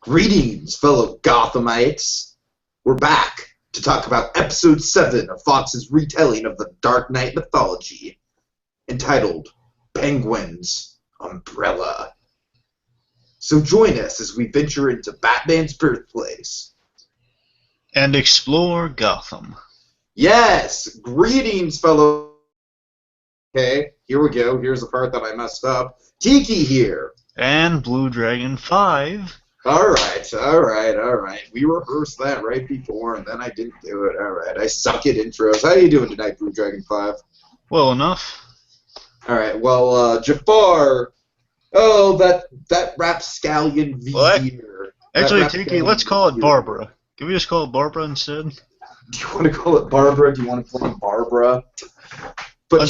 Greetings, fellow Gothamites. We're back to talk about Episode 7 of Fox's retelling of the Dark Knight mythology, entitled Penguin's Umbrella. So join us as we venture into Batman's birthplace. And explore Gotham. Yes! Greetings, fellow... Okay, here we go. Here's the part that I messed up. Tiki here. And BlueDragonFive. Alright. We rehearsed that right before, and then I didn't do it. Alright, I suck at intros. How you doing tonight, BlueDragonFive? Well enough. Alright, well, Jafar... Oh, that rapscallion vizier. Actually, Tiki, let's call it Barbara. Can we just call it Barbara instead? Do you want to call it Barbara? Do you want to play Barbara? But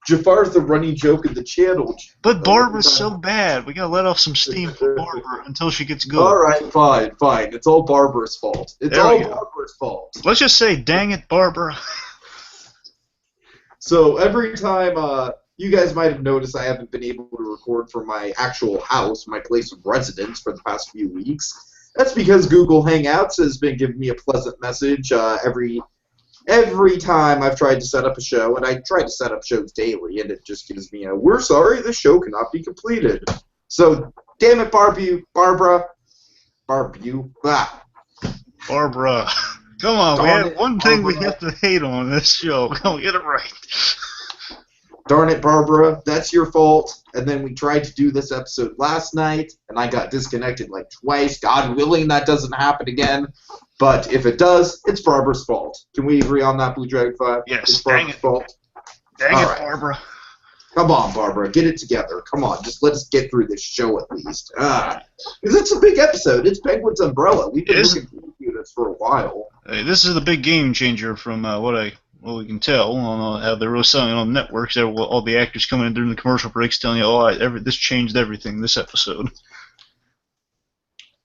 Jafar's the running joke of the channel. But Barbara's so bad. We gotta let off some steam for Barbara until she gets good. Alright, fine. It's all Barbara's fault. Barbara's fault. Let's just say, dang it, Barbara. So every time, you guys might have noticed I haven't been able to record from my actual house, my place of residence, for the past few weeks. That's because Google Hangouts has been giving me a pleasant message every time I've tried to set up a show, and I try to set up shows daily, and it just gives me a, we're sorry, the show cannot be completed. So, damn it, Barbara. Barbara. Come on, we have one thing we have to hate on this show. Come on, get it right. Darn it, Barbara, that's your fault. And then we tried to do this episode last night, and I got disconnected like twice. God willing, that doesn't happen again. But if it does, it's Barbara's fault. Can we agree on that, BlueDragonFive? Yes, it's Barbara's fault. Dang it, Barbara. Come on, Barbara, get it together. Come on, just let us get through this show at least. Because it's a big episode. It's Penguin's Umbrella. We've been looking forward to this for a while. Hey, this is the big game changer from what we can tell on how they're really selling it on networks. All the actors coming in during the commercial breaks telling you, this changed everything, this episode.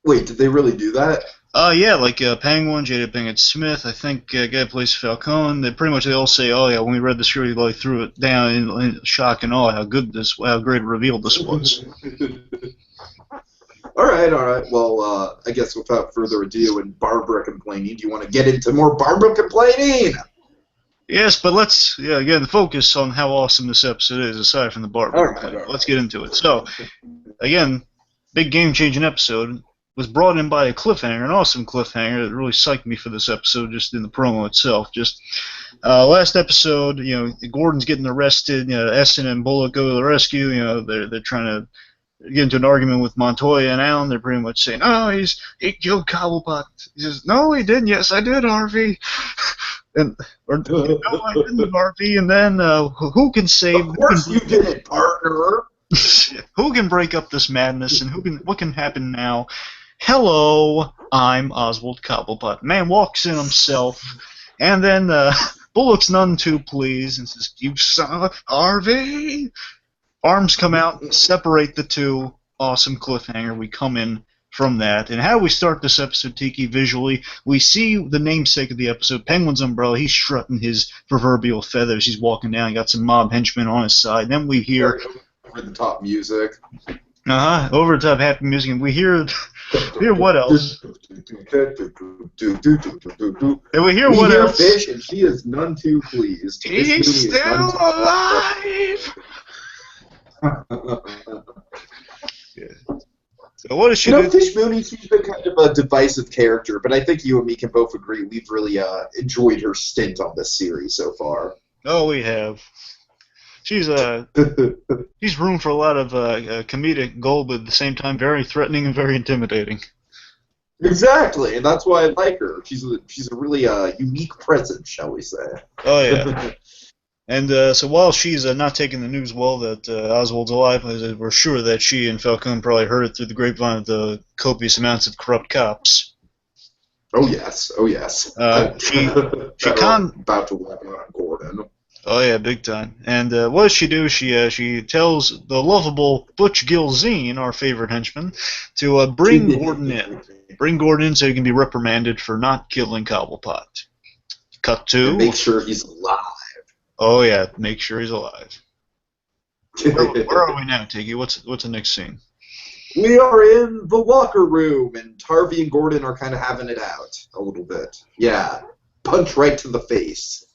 Wait, did they really do that? Yeah, like Penguin, Jada Pinkett Smith, I think guy who plays Falcone. They all say, oh yeah, when we read the script, we threw it down in shock and awe how great a reveal this was. All right. Well, I guess without further ado, and Barbara complaining, do you want to get into more Barbara complaining? Yes, but let's again focus on how awesome this episode is, aside from the Barbara. All right. Let's get into it. So, again, big game-changing episode. Was brought in by a cliffhanger, an awesome cliffhanger that really psyched me for this episode just in the promo itself. Just last episode, Gordon's getting arrested, Essen and Bullock go to the rescue, they're trying to get into an argument with Montoya and Allen. They're pretty much saying, oh, he killed Cobblepot. He says, no, he didn't. Yes, I did, Harvey. No, I didn't, Harvey. And then who can save... Of course you did it, partner. Who can break up this madness, and what can happen now? Hello, I'm Oswald Cobblepot. Man walks in himself, and then Bullock's none too pleased and says, you son of Harvey! Arms come out and separate the two. Awesome cliffhanger. We come in from that. And how do we start this episode, Tiki, visually? We see the namesake of the episode, Penguin's Umbrella. He's strutting his proverbial feathers. He's walking down. He got some mob henchmen on his side. Then we hear... over-the-top music. Over-the-top happy music. And we hear what else? And we hear what else? Fish, and she is none too pleased. He's still alive! So what does she do? Fish Mooney, she's been kind of a divisive character, but I think you and me can both agree we've really enjoyed her stint on this series so far. Oh, we have. She's room for a lot of comedic gold, but at the same time very threatening and very intimidating. Exactly, and that's why I like her. She's a really unique presence, shall we say. Oh, yeah. And so while she's not taking the news well that Oswald's alive, we're sure that she and Falcone probably heard it through the grapevine of the copious amounts of corrupt cops. Oh, yes. About to walk on Gordon. Oh yeah, big time. And what does she do? She tells the lovable Butch Gilzine, our favorite henchman, to bring Gordon in. Bring Gordon in so he can be reprimanded for not killing Cobblepot. Cut to... And make sure he's alive. Oh yeah, make sure he's alive. Where are we now, Tiki? What's the next scene? We are in the locker room, and Harvey and Gordon are kind of having it out a little bit. Yeah, punch right to the face.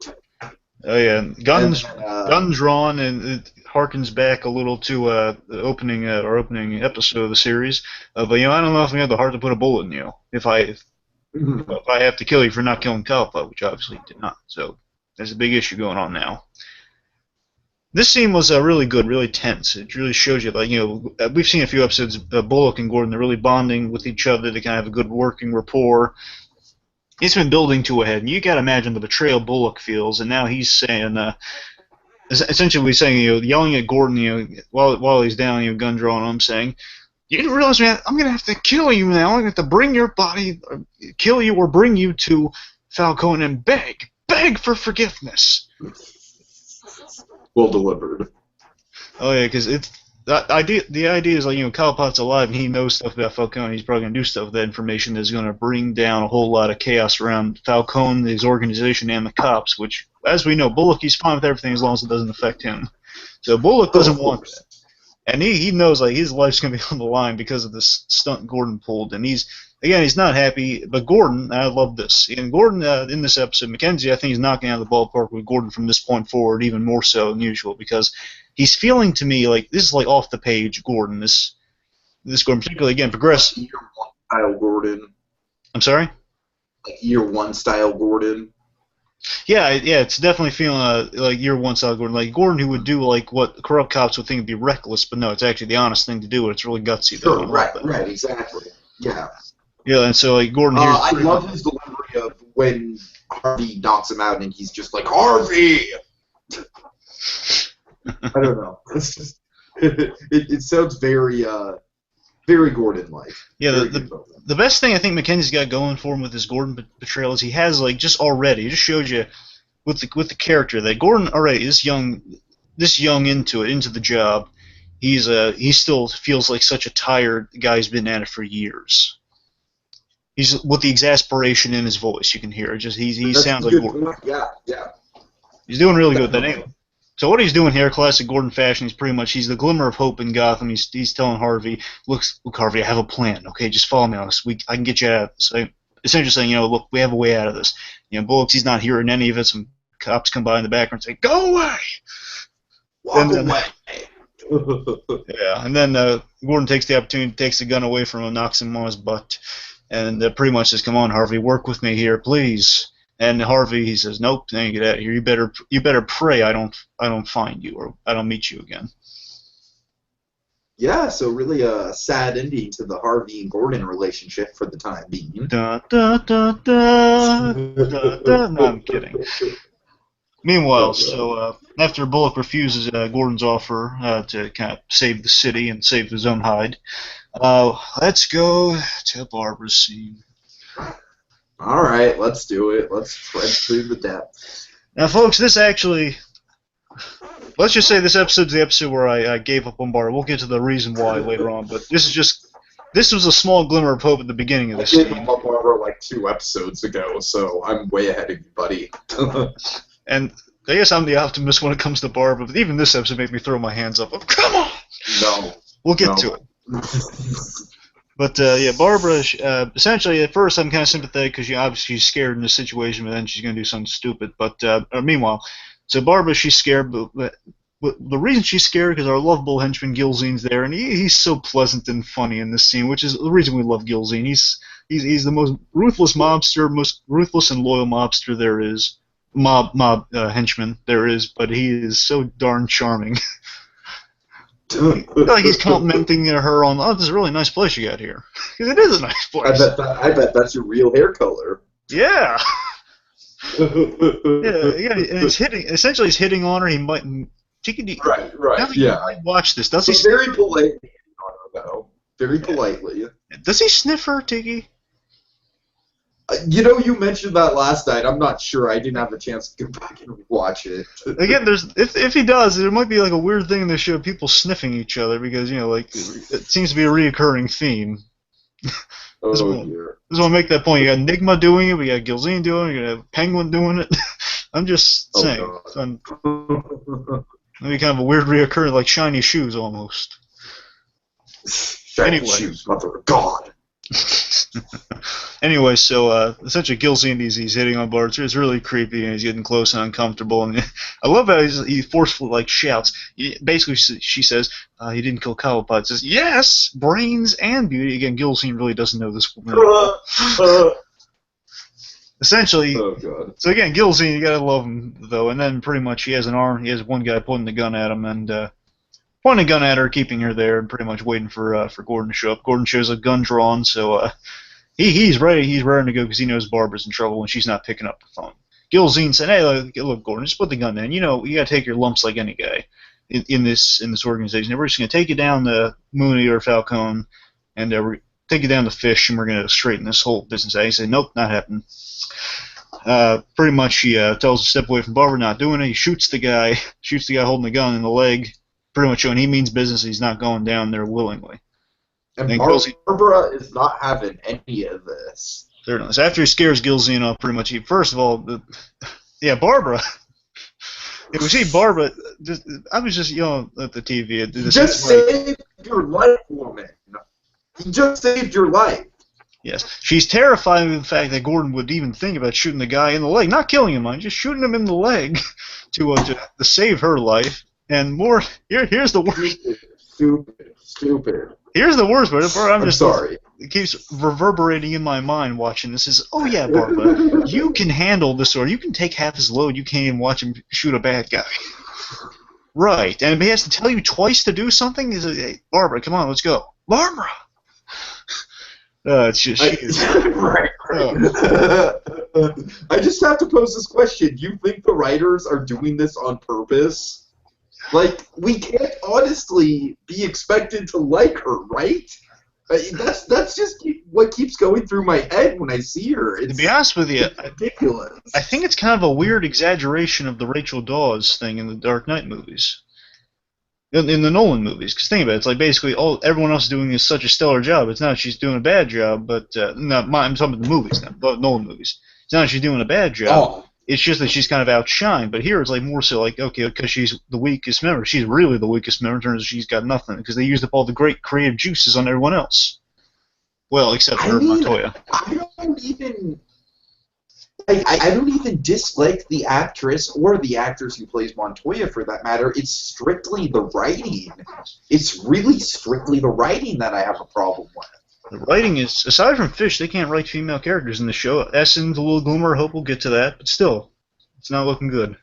Oh yeah, guns And guns drawn, and it harkens back a little to the opening our opening episode of the series. But I don't know if I have the heart to put a bullet in you if I have to kill you for not killing Kalpa, which obviously you did not. So there's a big issue going on now. This scene was really good, really tense. It really shows you, like, we've seen a few episodes of Bullock and Gordon. They're really bonding with each other. They kind of have a good working rapport. It's been building to a head, and you got to imagine the betrayal Bullock feels. And now he's saying, essentially, saying, yelling at Gordon, while he's down, gun drawing on him, saying, "You didn't realize, man, I'm gonna have to kill you now. I'm gonna have to bring your body, kill you, or bring you to Falcone and beg for forgiveness." well delivered. Oh yeah, because the idea is, like, Callipot's alive and he knows stuff about Falcone. He's probably gonna do stuff with that information that's gonna bring down a whole lot of chaos around Falcone, his organization, and the cops. Which, as we know, Bullock, he's fine with everything as long as it doesn't affect him. So Bullock doesn't want that. And he knows, like, his life's going to be on the line because of this stunt Gordon pulled. And he's not happy. But Gordon, I love this. And Gordon, in this episode, Mackenzie, I think he's knocking out of the ballpark with Gordon from this point forward, even more so than usual, because he's feeling to me like this is like off the page Gordon. This Gordon, particularly, again, progress. Year one style Gordon. I'm sorry? Like year one style Gordon. Yeah, it's definitely feeling like year one style Gordon. Like Gordon who would do like what corrupt cops would think would be reckless, but no, it's actually the honest thing to do. It's really gutsy. Sure, right, exactly. Yeah. Yeah, and so like Gordon. I love his delivery of when Harvey knocks him out, and he's just like, Harvey. I don't know. It's just it sounds very Gordon-like. Yeah, the best thing I think Mackenzie's got going for him with his Gordon betrayal is he has, like, just already, it just shows you with the character that Gordon already this young into the job. He still feels like such a tired guy who's been at it for years. He's with the exasperation in his voice. You can hear it. Just he sounds like Gordon. Yeah. He's doing really good. That anyway. So what he's doing here, classic Gordon fashion, he's the glimmer of hope in Gotham. He's telling Harvey, look, Harvey, I have a plan. Okay, just follow me on this. I can get you out of this. So essentially saying, look, we have a way out of this. Bullock's, he's not hearing any of it. Some cops come by in the background and say, go away. Walk away. Yeah, and then Gordon takes the opportunity, takes the gun away from him, knocks him on his butt, and pretty much says, come on, Harvey, work with me here, please. And Harvey, he says, nope, now you get out of here. You better pray I don't find you or I don't meet you again. Yeah, so really a sad ending to the Harvey and Gordon relationship for the time being. Da, da, da, da, da, da. No, I'm kidding. Meanwhile, so after Bullock refuses Gordon's offer to kind of save the city and save his own hide, let's go to Barbara's scene. All right, let's do it. Let's tread through the depths. Now, folks, let's just say this episode's the episode where I gave up on Barbara. We'll get to the reason why later on, but this was a small glimmer of hope at the beginning of this I gave up on Barbara like 2 episodes ago, so I'm way ahead of you, buddy. And I guess I'm the optimist when it comes to Barbara, but even this episode made me throw my hands up. Oh, come on! No. We'll get to it. But, Barbara, essentially, at first I'm kind of sympathetic because obviously she's scared in this situation, but then she's going to do something stupid. But, meanwhile, so Barbara, she's scared, but the reason she's scared is because our lovable henchman Gilzean's there, and he's so pleasant and funny in this scene, which is the reason we love Gilzean. He's the most ruthless mobster, most ruthless and loyal mobster there is, henchman there is, but he is so darn charming. Like he's complimenting her on, this is a really nice place you got here. Because it is a nice place. I bet that's your real hair color. Yeah. yeah, and he's hitting on her. He might. Tiki, right, yeah. Might watch this. Does he? Very politely, though. Very politely. Does he sniff her, Tiki? You mentioned that last night. I'm not sure. I didn't have a chance to go back and watch it. Again, if he does, there might be like a weird thing in the show, people sniffing each other because it seems to be a reoccurring theme. Dear. Just want to make that point. You got Enigma doing it, we got Gilzean doing it, you got Penguin doing it. I'm just saying. Maybe kind of a weird reoccurring, like shiny shoes almost. Shiny shoes, mother of God. Anyway, so essentially Gilsey, he's hitting on Bart. It's really creepy, and he's getting close and uncomfortable. And I love how he forcefully shouts. Basically, she says, "He didn't kill Cobblepot." Says, "Yes, brains and beauty." Again, Gilsey really doesn't know this woman at all. Essentially, oh God. So again, Gilsey, you gotta love him though. And then pretty much he has an arm. He has one guy pointing the gun at him and pointing a gun at her, keeping her there, and pretty much waiting for Gordon to show up. Gordon shows a gun drawn, so he's ready. He's raring to go because he knows Barbara's in trouble and she's not picking up the phone. Gilsey said, "Hey, look, Gordon, just put the gun in. You know, you gotta take your lumps like any guy in this organization. We're just gonna take you down to Mooney or Falcone, and we're take you down to Fish, and we're gonna straighten this whole business out." He said, "Nope, not happening." Pretty much he tells him to step away from Barbara, not doing it. He shoots the guy holding the gun in the leg, pretty much showing he means business. He's not going down there willingly. And Barbara is not having any of this. Certainly. So after he scares Gilsey off, pretty much, first of all, Barbara. If we see Barbara, I was just yelling at the TV. Just saved your life, woman. He just saved your life. Yes. She's terrified of the fact that Gordon would even think about shooting the guy in the leg. Not killing him, mind, just shooting him in the leg to save her life. And more, here's the worst. Stupid. Here's the worst part. I'm just sorry. It keeps reverberating in my mind watching this. Is, oh yeah, Barbara, you can handle this, or you can take half his load. You can't even watch him shoot a bad guy. Right. And if he has to tell you twice to do something, is hey, Barbara, come on, let's go. Barbara! It's just right. I just have to pose this question. You think the writers are doing this on purpose? Like, we can't honestly be expected to like her, right? That's just what keeps going through my head when I see her. To be honest with you, it's ridiculous. I think it's kind of a weird exaggeration of the Rachel Dawes thing in the Dark Knight movies. In the Nolan movies, because think about it, it's like basically everyone else is doing is such a stellar job. It's not that she's doing a bad job, but I'm talking about the movies now, the Nolan movies. It's not that she's doing a bad job. Oh. It's just that she's kind of outshined. But here it's like more so like, okay, because she's the weakest member. She's really the weakest member in terms of she's got nothing, because they used up all the great creative juices on everyone else. Well, except for Montoya. I don't even dislike the actress or the actress who plays Montoya, for that matter. It's strictly the writing. It's really strictly the writing that I have a problem with. The writing is, aside from Fish, they can't write female characters in the show. Essen's a little glimmer. I hope we'll get to that, but still, it's not looking good.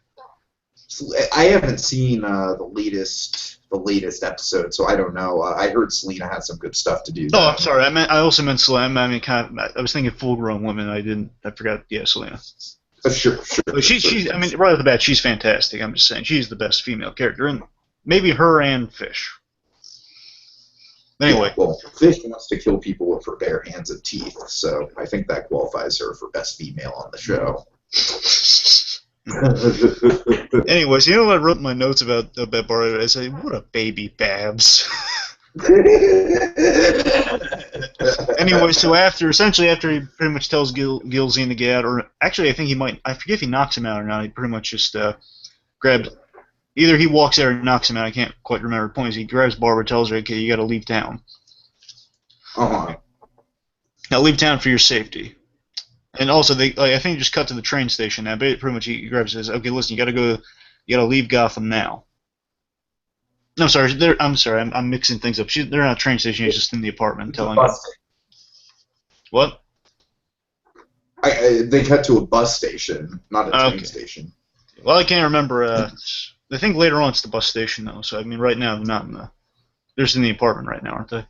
I haven't seen the latest episode, so I don't know. I heard Selena had some good stuff to do. Oh, I'm sorry. I also meant Selena. I mean, I was thinking full-grown women. I forgot. Yeah, Selena. Sure. But she's. I mean, right off the bat, she's fantastic. I'm just saying, she's the best female character, and maybe her and Fish. Anyway. Yeah, well, Fish wants to kill people with her bare hands and teeth, so I think that qualifies her for best female on the show. Anyways, you know what I wrote in my notes about Barbara? I say, what a baby, Babs. Anyway, so after he pretty much tells Gilsey to get out, or actually I forget if he knocks him out or not. He pretty much just grabs, either he walks there and knocks him out. I can't quite remember the point. He grabs Barbara, tells her, okay, you got to leave town. Uh-huh. Now leave town for your safety. And also, I think he just cut to the train station now. But pretty much, he grabs and says, "Okay, listen, you gotta leave Gotham now." No, I'm sorry, I'm mixing things up. They're not a train station. He's just in the apartment telling her. What? They cut to a bus station, not a train station. Well, I can't remember. I think later on it's the bus station though. So I mean, right now they're not in the. They're just in the apartment right now, aren't they?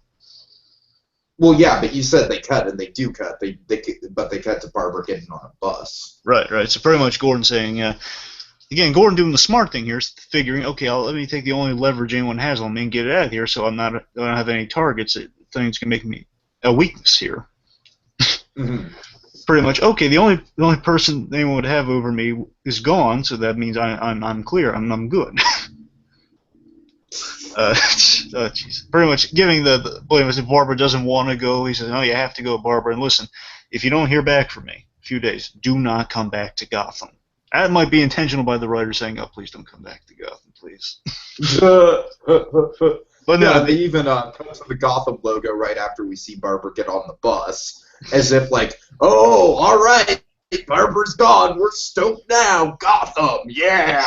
Well, yeah, but you said they cut, and they do cut. But they cut to Barbara getting on a bus. Right. So pretty much Gordon saying, again, Gordon doing the smart thing here is figuring, okay, let me take the only leverage anyone has on me and get it out of here, so I don't have any targets that things can make me a weakness here. Mm-hmm. Pretty much, okay, the only person anyone would have over me is gone, so that means I'm clear, I'm good. Jeez. Pretty much giving the blame. If Barbara doesn't want to go, he says, "No, you have to go, Barbara. And listen, if you don't hear back from me in a few days, do not come back to Gotham." That might be intentional by the writer saying, "Oh, please don't come back to Gotham, please." But Yeah, no, they even cut to the Gotham logo right after we see Barbara get on the bus, as if like, oh, all right, Barbara's gone. We're stoked now. Gotham, yeah.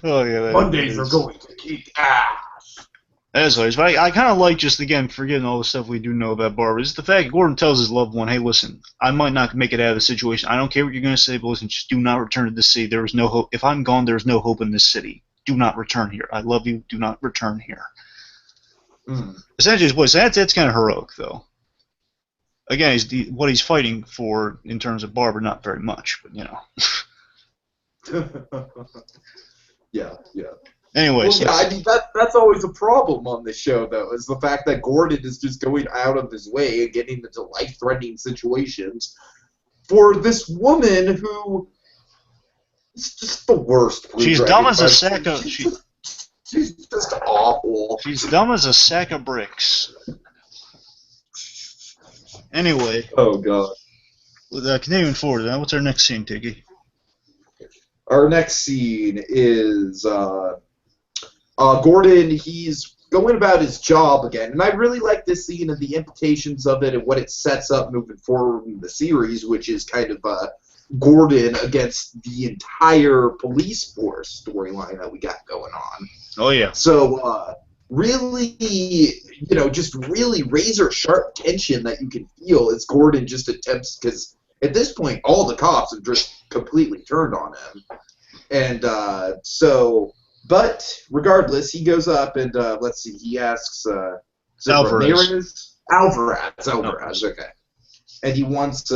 oh yeah, that Mondays are is. going to kick ass. As always, but I kind of like, just again, forgetting all the stuff we do know about Barbara, is the fact Gordon tells his loved one, hey, listen, I might not make it out of the situation. I don't care what you're going to say, but listen, just do not return to the city. There is no hope. If I'm gone, there is no hope in this city. Do not return here. I love you. Do not return here. Essentially, that's kind of heroic, though. Again, what he's fighting for in terms of Barbara, not very much, but, you know. Yeah. Anyway, Well, yeah, I mean that's always a problem on this show, though, is the fact that Gordon is just going out of his way and getting into life-threatening situations for this woman who is just the worst. She's dumb as a sack of. She's just awful. She's dumb as a sack of bricks. Anyway. Oh god. Continuing forward, then, what's our next scene, Tiki? Our next scene is Gordon. He's going about his job again, and I really like this scene and the implications of it and what it sets up moving forward in the series, which is kind of Gordon against the entire police force storyline that we got going on. Oh yeah. So really, just really razor sharp tension that you can feel as Gordon just attempts, because at this point all the cops have just completely turned on him, and but regardless, he goes up and let's see, he asks Alvarez, okay, and he wants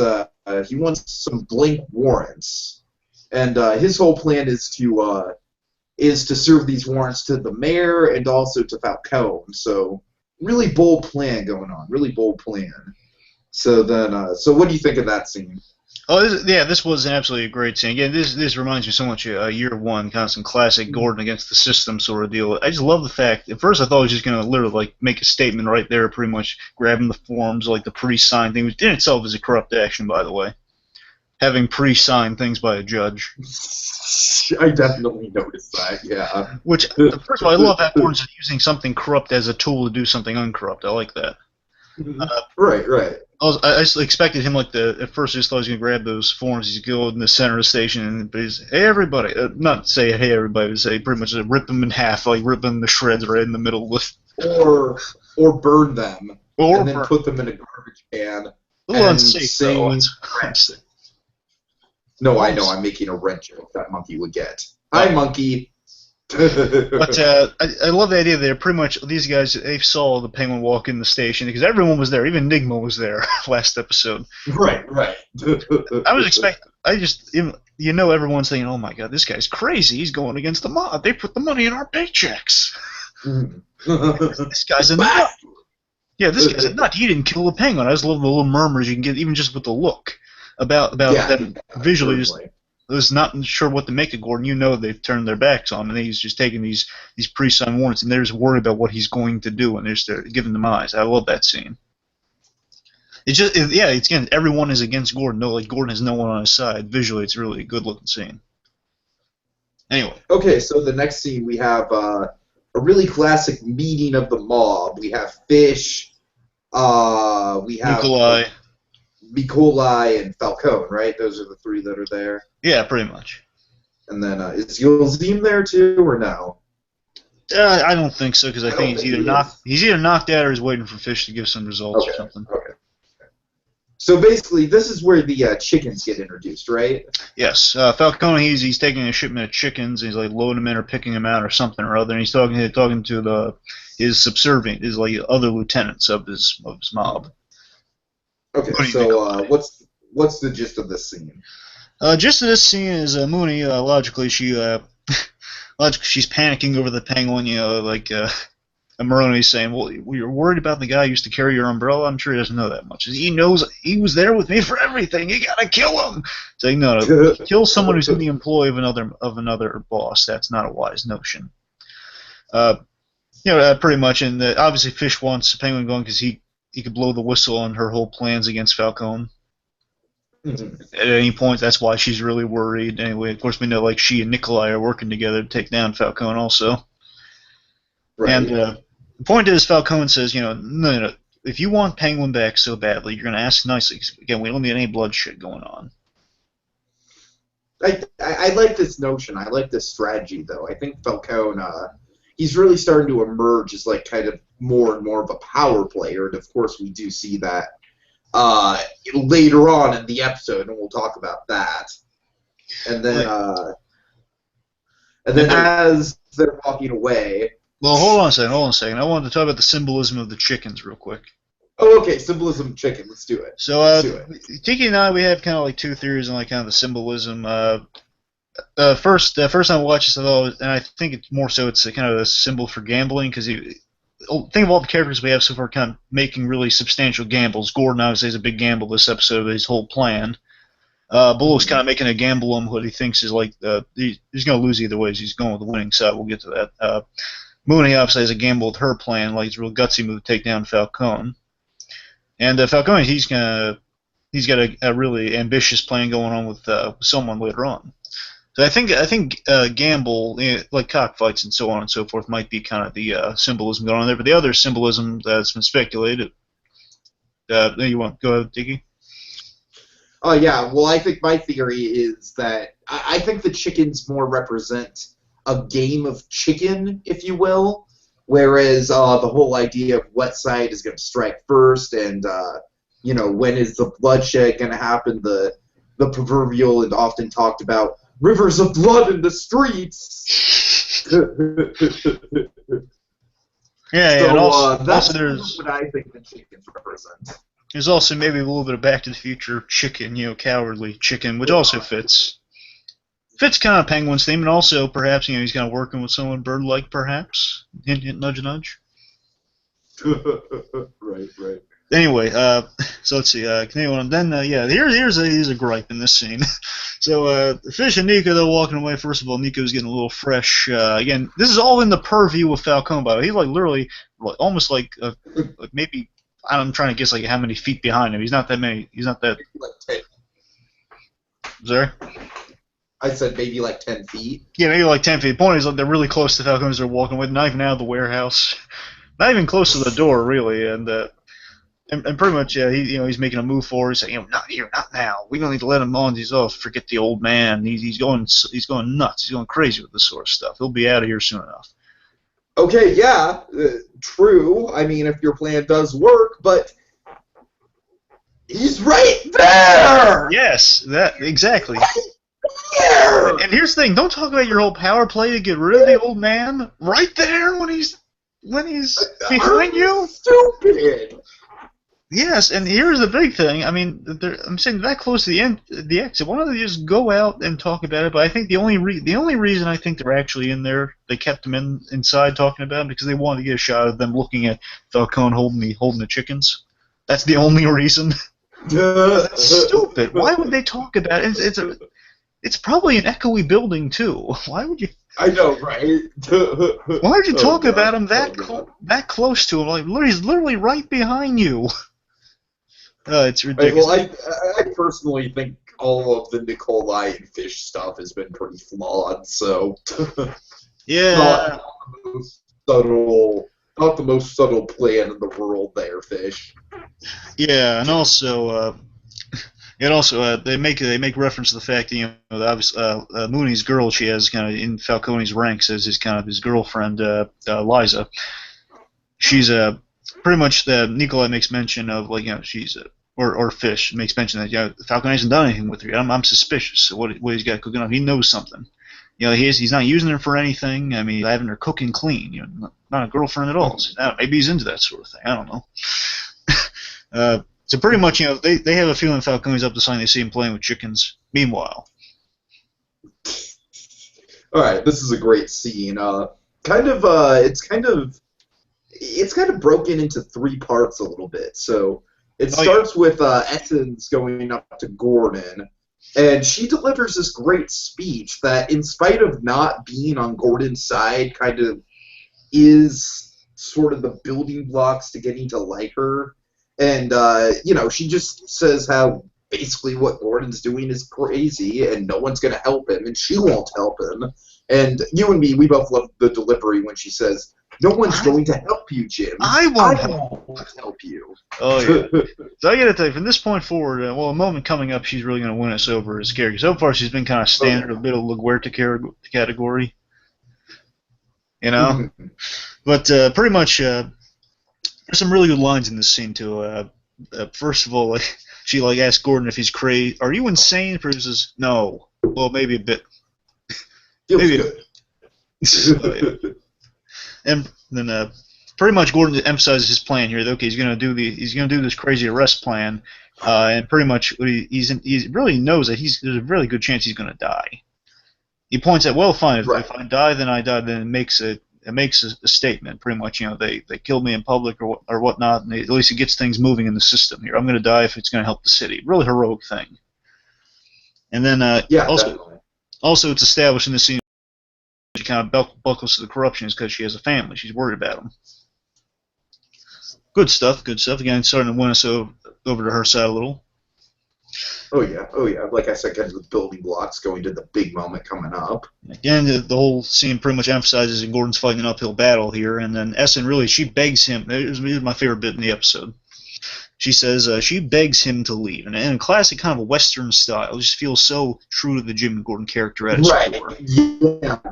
some blank warrants, and his whole plan is to serve these warrants to the mayor and also to Falcone. So really bold plan going on, really bold plan. So then, so what do you think of that scene? Oh, this was an absolutely great scene. Again, this reminds me so much of Year One, kind of some classic Gordon against the system sort of deal. I just love the fact, at first I thought he was just going to literally like make a statement right there, pretty much grabbing the forms, like the pre-signed thing, which in itself is a corrupt action, by the way. Having pre-signed things by a judge. I definitely noticed that, yeah. Which, first of all, I love that Gordon's using something corrupt as a tool to do something uncorrupt. I like that. Right. I expected him at first I just thought he was going to grab those forms, he's go in the center of the station, but he's, hey everybody, not say hey everybody, but say pretty much rip them in half, like rip them to shreds right in the middle with. Or burn them, and then put them in a garbage can. A little unsafe, though. No, I know, I'm making a rent joke that Monkey would get. Hi, Monkey! But I love the idea that pretty much these guys, they saw the Penguin walk in the station, because everyone was there, even Nigma was there last episode. Right. Everyone's thinking, oh my god, this guy's crazy, he's going against the mob, they put the money in our paychecks. This guy's a nut. Yeah, this guy's a nut, he didn't kill the Penguin. I just love the little murmurs you can get, even just with the look. About them visually, just was not sure what to make of Gordon. They've turned their backs on him, and he's just taking these pre-signed warrants, and they're just worried about what he's going to do, and they're just giving them eyes. I love that scene. It's again, everyone is against Gordon. No, like Gordon has no one on his side. Visually, it's really a good-looking scene. Anyway. Okay, so the next scene we have a really classic meeting of the mob. We have Fish. We have Nikolai and Falcone, right? Those are the three that are there. Yeah, pretty much. And then is Yulzim there too, or no? I don't think so, because I think he's either knocked out or he's waiting for Fish to give some results or something. Okay. So basically, this is where the chickens get introduced, right? Yes. Falcone, he's taking a shipment of chickens. He's like loading them in or picking them out or something or other. And he's talking to his subservient, his like other lieutenants of his mob. Okay, so what's the gist of this scene? Gist of this scene is Mooney. Logically, she's panicking over the Penguin. Moroni's saying, "Well, you're worried about the guy who used to carry your umbrella. I'm sure he doesn't know that much. He knows he was there with me for everything. You gotta kill him." Saying, "No, kill someone who's in the employ of another boss. That's not a wise notion." Pretty much. And obviously, Fish wants the Penguin going because he could blow the whistle on her whole plans against Falcone. Mm-hmm. At any point, that's why she's really worried. Anyway, of course, we know she and Nikolai are working together to take down Falcone also. Right. And the point is, Falcone says, no, if you want Penguin back so badly, you're going to ask nicely. 'Cause, again, we don't need any bloodshed going on. I like this notion. I like this strategy, though. I think Falcone, he's really starting to emerge as like kind of more and more of a power player, and of course we do see that later on in the episode, and we'll talk about that. And then, as they're walking away. Well, hold on a second. I wanted to talk about the symbolism of the chickens real quick. Oh, okay. Symbolism chicken. Let's do it. So, Tiki and I, we have kind of like two theories on like kind of the symbolism. First time I watched this, I thought, and I think it's more so it's a kind of a symbol for gambling, because think of all the characters we have so far kind of making really substantial gambles. Gordon obviously has a big gamble this episode of his whole plan. Bullock's kind of making a gamble on what he thinks is like he's going to lose either way. He's going with the winning side. We'll get to that. Mooney obviously has a gamble with her plan, like it's a real gutsy move to take down Falcone. And Falcone, he's got a really ambitious plan going on with someone later on. So I think gamble, like cockfights and so on and so forth, might be kind of the symbolism going on there. But the other symbolism that's been speculated. You want go ahead, Tiki? Oh yeah. Well, I think my theory is that I think the chickens more represent a game of chicken, if you will. Whereas the whole idea of what side is going to strike first, and when is the bloodshed going to happen? The proverbial and often talked about rivers of blood in the streets. And also that's there's what I think the chickens represent. There's also maybe a little bit of Back to the Future chicken, cowardly chicken, which also fits. Fits kind of Penguin's theme, and also perhaps he's kind of working with someone bird-like, perhaps. Hint, hint, nudge, nudge. Right. Anyway, so let's see. Continue on. Then here's a gripe in this scene. So Fish and Nico, they're walking away. First of all, Nico's getting a little fresh. Again, this is all in the purview of Falcone. By the way, he's like literally, almost like maybe I'm trying to guess like how many feet behind him. He's not that many. He's not that. Like 10. Sorry. I said maybe like 10 feet. Yeah, maybe like 10 feet. The point is, like, they're really close to Falcone as they're walking away, not even out of the warehouse, not even close to the door, really. And pretty much, he's making a move forward. He's saying, not here, not now. We don't need to let him on. Forget the old man. He's going nuts. He's going crazy with this sort of stuff. He'll be out of here soon enough. Okay, yeah, true. I mean, if your plan does work, but he's right there. Yes, that exactly. Yeah. And here's the thing: don't talk about your whole power play to get rid of the old man right there when he's behind you. Stupid. Yes, and here's the big thing. I mean, I'm saying that close to the exit. Why don't they just go out and talk about it? But I think the only reason I think they're actually in there, they kept them inside talking about him because they wanted to get a shot of them looking at Falcone holding the chickens. That's the only reason. That's stupid. Why would they talk about it? It's probably an echoey building too. Why would you? I know, right? Why would you talk about him that close to him? Like he's literally right behind you. It's ridiculous. Well, I personally think all of the Nikolai and Fish stuff has been pretty flawed. So yeah, not the most subtle plan in the world there, Fish. Yeah, and also. They make reference to the fact that obviously Mooney's girl she has kind of in Falcone's ranks as his girlfriend Liza. She's pretty much Nikolai makes mention of she's or Fish makes mention that Falcone hasn't done anything with her. I'm suspicious of what he's got cooking up. He knows something. He's not using her for anything. I mean, having her cook and clean. Not a girlfriend at all. So, maybe he's into that sort of thing. I don't know. So pretty much, they have a feeling Falcone's up to something. They see him playing with chickens. Meanwhile, all right, this is a great scene. It's kind of broken into three parts a little bit. So it starts with Essence going up to Gordon, and she delivers this great speech that, in spite of not being on Gordon's side, kind of is sort of the building blocks to getting to like her. And, she just says how basically what Gordon's doing is crazy and no one's going to help him and she won't help him. And you and me, we both love the delivery when she says, No one's going to help you, Jim. I won't help you. Oh, yeah. So I gotta tell you, from this point forward, a moment coming up, she's really gonna win us over as a character. So far, she's been kind of standard, a bit of LaGuerta category, you know. But pretty much, there's some really good lines in this scene too. First of all, like she asks Gordon if he's crazy. Are you insane? He says, no. Well, maybe a bit. Feels maybe good. Oh, yeah. And then pretty much Gordon emphasizes his plan here. That, okay, he's gonna do this crazy arrest plan, and pretty much he really knows that there's a really good chance he's gonna die. He points out, well, fine, if I die, then I die. Then it makes a statement. Pretty much, they killed me in public or whatnot, and at least it gets things moving in the system here. I'm gonna die if it's gonna help the city. Really heroic thing. And then also it's established in the scene. She kind of buckles to the corruption is because she has a family. She's worried about them. Good stuff. Again, starting to win us over to her side a little. Oh yeah. Like I said, kind of the building blocks going to the big moment coming up. Again, the whole scene pretty much emphasizes that Gordon's fighting an uphill battle here, and then Essen really, she begs him. It was my favorite bit in the episode. She says she begs him to leave, and in a classic kind of a Western style, it just feels so true to the Jim Gordon character at its core.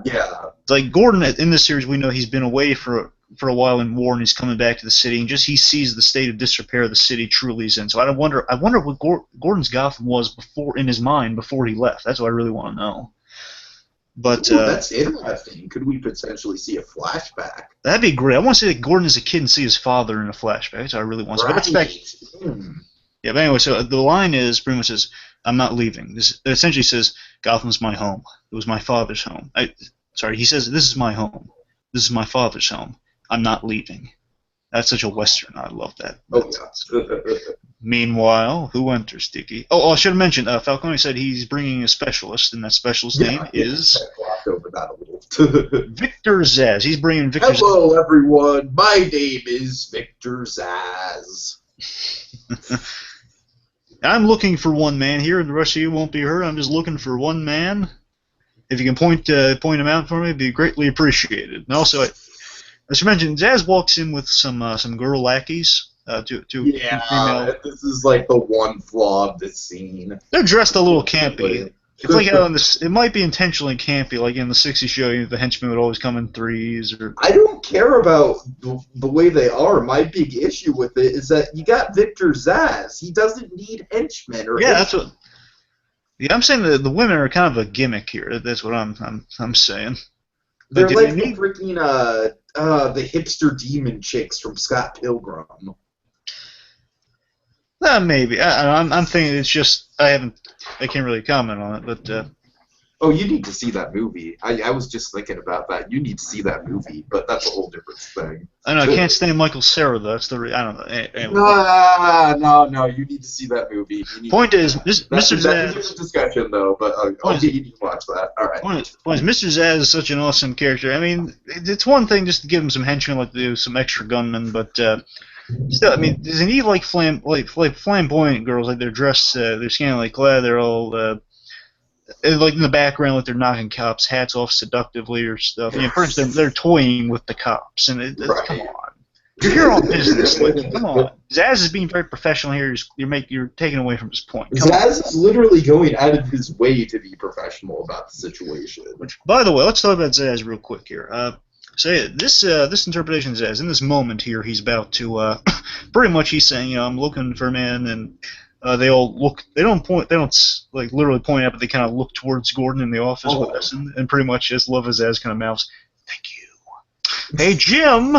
Yeah. Like Gordon in this series, we know he's been away for a while in war, and he's coming back to the city, and just he sees the state of disrepair the city truly is in. So I wonder what Gordon's Gotham was in his mind before he left. That's what I really want to know. But that's interesting. Could we potentially see a flashback? That'd be great. I want to see that Gordon as a kid and see his father in a flashback. That's what I really want to see. But yeah, but anyway, so the line is pretty much says, "I'm not leaving." It essentially says, "Gotham's my home. It was my father's home." He says, "This is my home. This is my father's home. I'm not leaving." That's such a Western. I love that. Meanwhile, who enters, Tiki? Oh, I should have mentioned, Falcone said he's bringing a specialist, and that specialist's name is... I glossed over that a little. Victor Zsasz. He's bringing Victor Hello, everyone. My name is Victor Zsasz. I'm looking for one man here, and the rest of you won't be heard. I'm just looking for one man. If you can point him out for me, it'd be greatly appreciated. And also, as you mentioned, Zsasz walks in with some girl lackeys. Two female. This is like the one flaw of this scene. They're dressed a little campy. It's like it might be intentionally campy, like in the '60s show, the henchmen would always come in threes. I don't care about the way they are. My big issue with it is that you got Victor Zsasz. He doesn't need henchmen that's what. Yeah, I'm saying the women are kind of a gimmick here. That's what I'm saying. They're like the freaking the hipster demon chicks from Scott Pilgrim. Maybe. I'm thinking it's just I can't really comment on it, but. Oh, you need to see that movie. I was just thinking about that. You need to see that movie, but that's a whole different thing. I know I can't stand Michael Cera though. That's I don't know. No, you need to see that movie. Point is, Mr. Zsasz. That's a different discussion though, but you need to watch that. All right. Point is, Mr. Zsasz is such an awesome character. I mean, it's one thing just to give him some henchmen, like do some extra gunmen, but. Still, I mean, does he need like flamboyant girls? Like they're dressed, they're scantily clad, they're all like in the background, like they're knocking cops' hats off seductively or stuff. You know, first they're toying with the cops, and come on, you're on business. Like, come on, Zsasz is being very professional here. You're taking away from his point. Zsasz is literally going out of his way to be professional about the situation. Which, by the way, let's talk about Zsasz real quick here. So this interpretation says in this moment here he's about to pretty much he's saying I'm looking for a man, and they all look, they don't like literally point out, but they kind of look towards Gordon in the office with us, and pretty much just love his ass kind of mouths, "Thank you, hey Jim."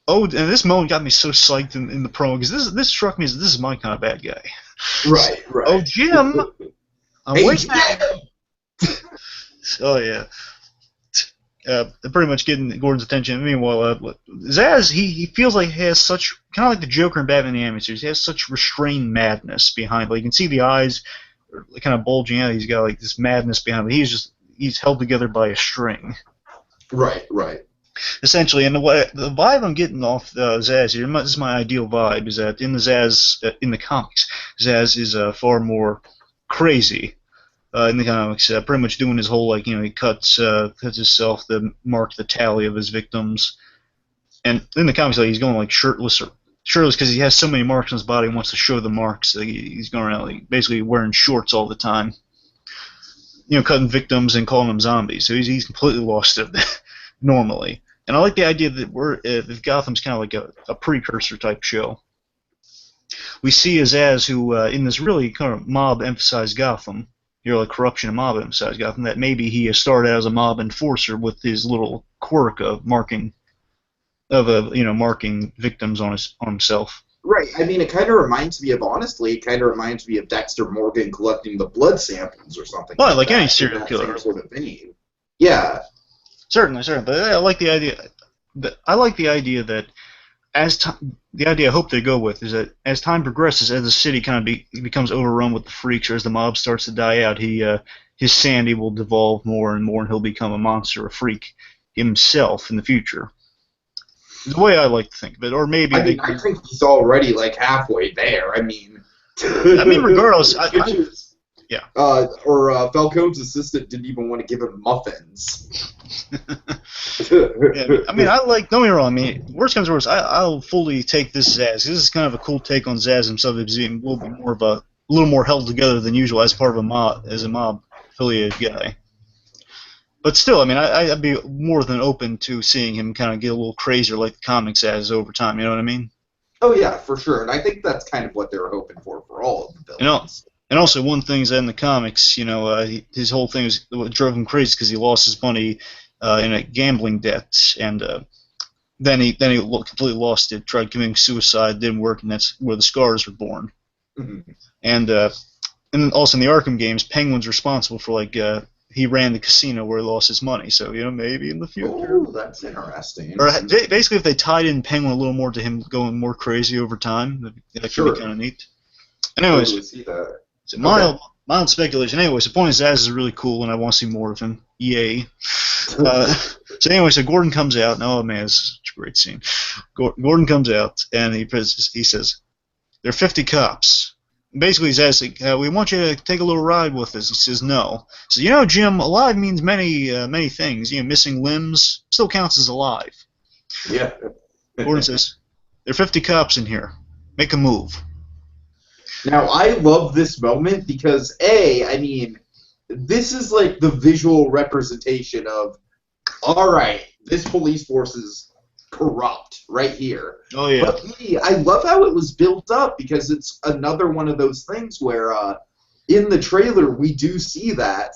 Oh, and this moment got me so psyched in the promo because this struck me as this is my kind of bad guy. Right. Oh Jim, hey Jim. Oh yeah. Pretty much getting Gordon's attention. Meanwhile, Zsasz, he feels like he has such, kind of like the Joker in Batman the Animated Series, he has such restrained madness behind. Like you can see the eyes are kind of bulging out. He's got like this madness behind him. He's held together by a string. Right. Essentially, and the vibe I'm getting off Zsasz here, this is my ideal vibe, is that in the comics, Zsasz is far more crazy. In the comics, pretty much doing his whole he cuts himself to mark the tally of his victims. And in the comics, like, he's going like shirtless because he has so many marks on his body and wants to show the marks. Like, he's going around like, basically wearing shorts all the time. Cutting victims and calling them zombies. So he's completely lost it normally. And I like the idea that Gotham's kind of like a precursor type show. We see Azaz, who in this really kind of mob-emphasized Gotham, like corruption and mob-emphasized Gotham, that maybe he started out as a mob enforcer with his little quirk of marking victims on himself. Right. I mean, it kind of reminds me of, honestly, Dexter Morgan collecting the blood samples or something. Well, like any serial killer. Same sort of vein. Yeah. Certainly. But I like the idea. That the idea I hope they go with is that as time progresses, as the city kind of becomes overrun with the freaks, or as the mob starts to die out, his sanity will devolve more and more, and he'll become a monster, a freak himself in the future. The way I like to think of it, or maybe I think he's already like halfway there. I mean, regardless, yeah. Or Falcone's assistant didn't even want to give him muffins. Yeah, I mean, don't get me wrong. I mean, worst comes to worst, I'll fully take this Zaz. This is kind of a cool take on Zaz himself. He's being a little more held together than usual as part of a mob affiliated guy. But still, I mean, I'd be more than open to seeing him kind of get a little crazier like the comics as over time. You know what I mean? Oh yeah, for sure. And I think that's kind of what they were hoping for all of the villains. And also, one thing is in the comics, his whole thing was what drove him crazy because he lost his money in a gambling debt, and then he completely lost it. Tried committing suicide, didn't work, and that's where the scars were born. Mm-hmm. And also in the Arkham games, Penguin's responsible for he ran the casino where he lost his money. So maybe in the future. Oh, that's interesting. Or basically, if they tied in Penguin a little more to him going more crazy over time, that could be kind of neat. Anyways. Totally see that. So mild speculation. Anyways, the point is Zaz is really cool, and I want to see more of him. Yay. So so Gordon comes out, and oh man, this is such a great scene. Gordon comes out, and he says, there are 50 cops. Basically, Zaz says, we want you to take a little ride with us. He says, no. So, Jim, alive means many things. Missing limbs still counts as alive. Yeah. Gordon says, there are 50 cops in here. Make a move. Now, I love this moment because, I mean, this is like the visual representation of, all right, this police force is corrupt right here. Oh, yeah. But I love how it was built up because it's another one of those things where in the trailer we do see that,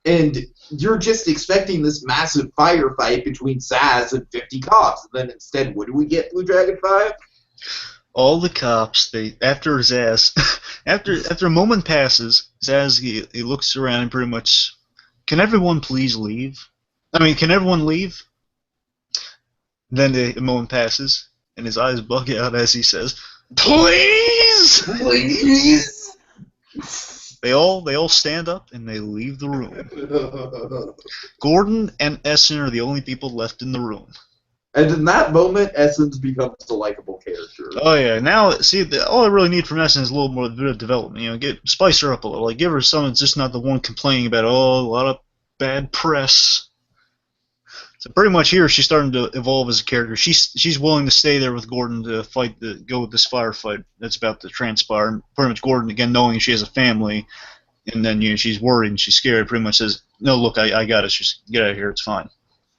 and you're just expecting this massive firefight between Zaz and 50 cops. And then instead, what do we get, BlueDragonFive? All the cops, after Zaz, after a moment passes, Zaz he looks around and pretty much, can everyone please leave? I mean, can everyone leave? Then a moment passes, and his eyes bug out as he says, "Please, please." They all stand up and they leave the room. Gordon and Essen are the only people left in the room. And in that moment, Essence becomes a likable character. Oh yeah. Now, see, all I really need from Essence is a little more bit of development. Spice her up a little. Like, give her someone that's just not the one complaining about a lot of bad press. So pretty much here, she's starting to evolve as a character. She's willing to stay there with Gordon to go with this firefight that's about to transpire. And pretty much Gordon, again, knowing she has a family, and then she's worried and she's scared, pretty much says, "No, look, I got it. Just get out of here. It's fine."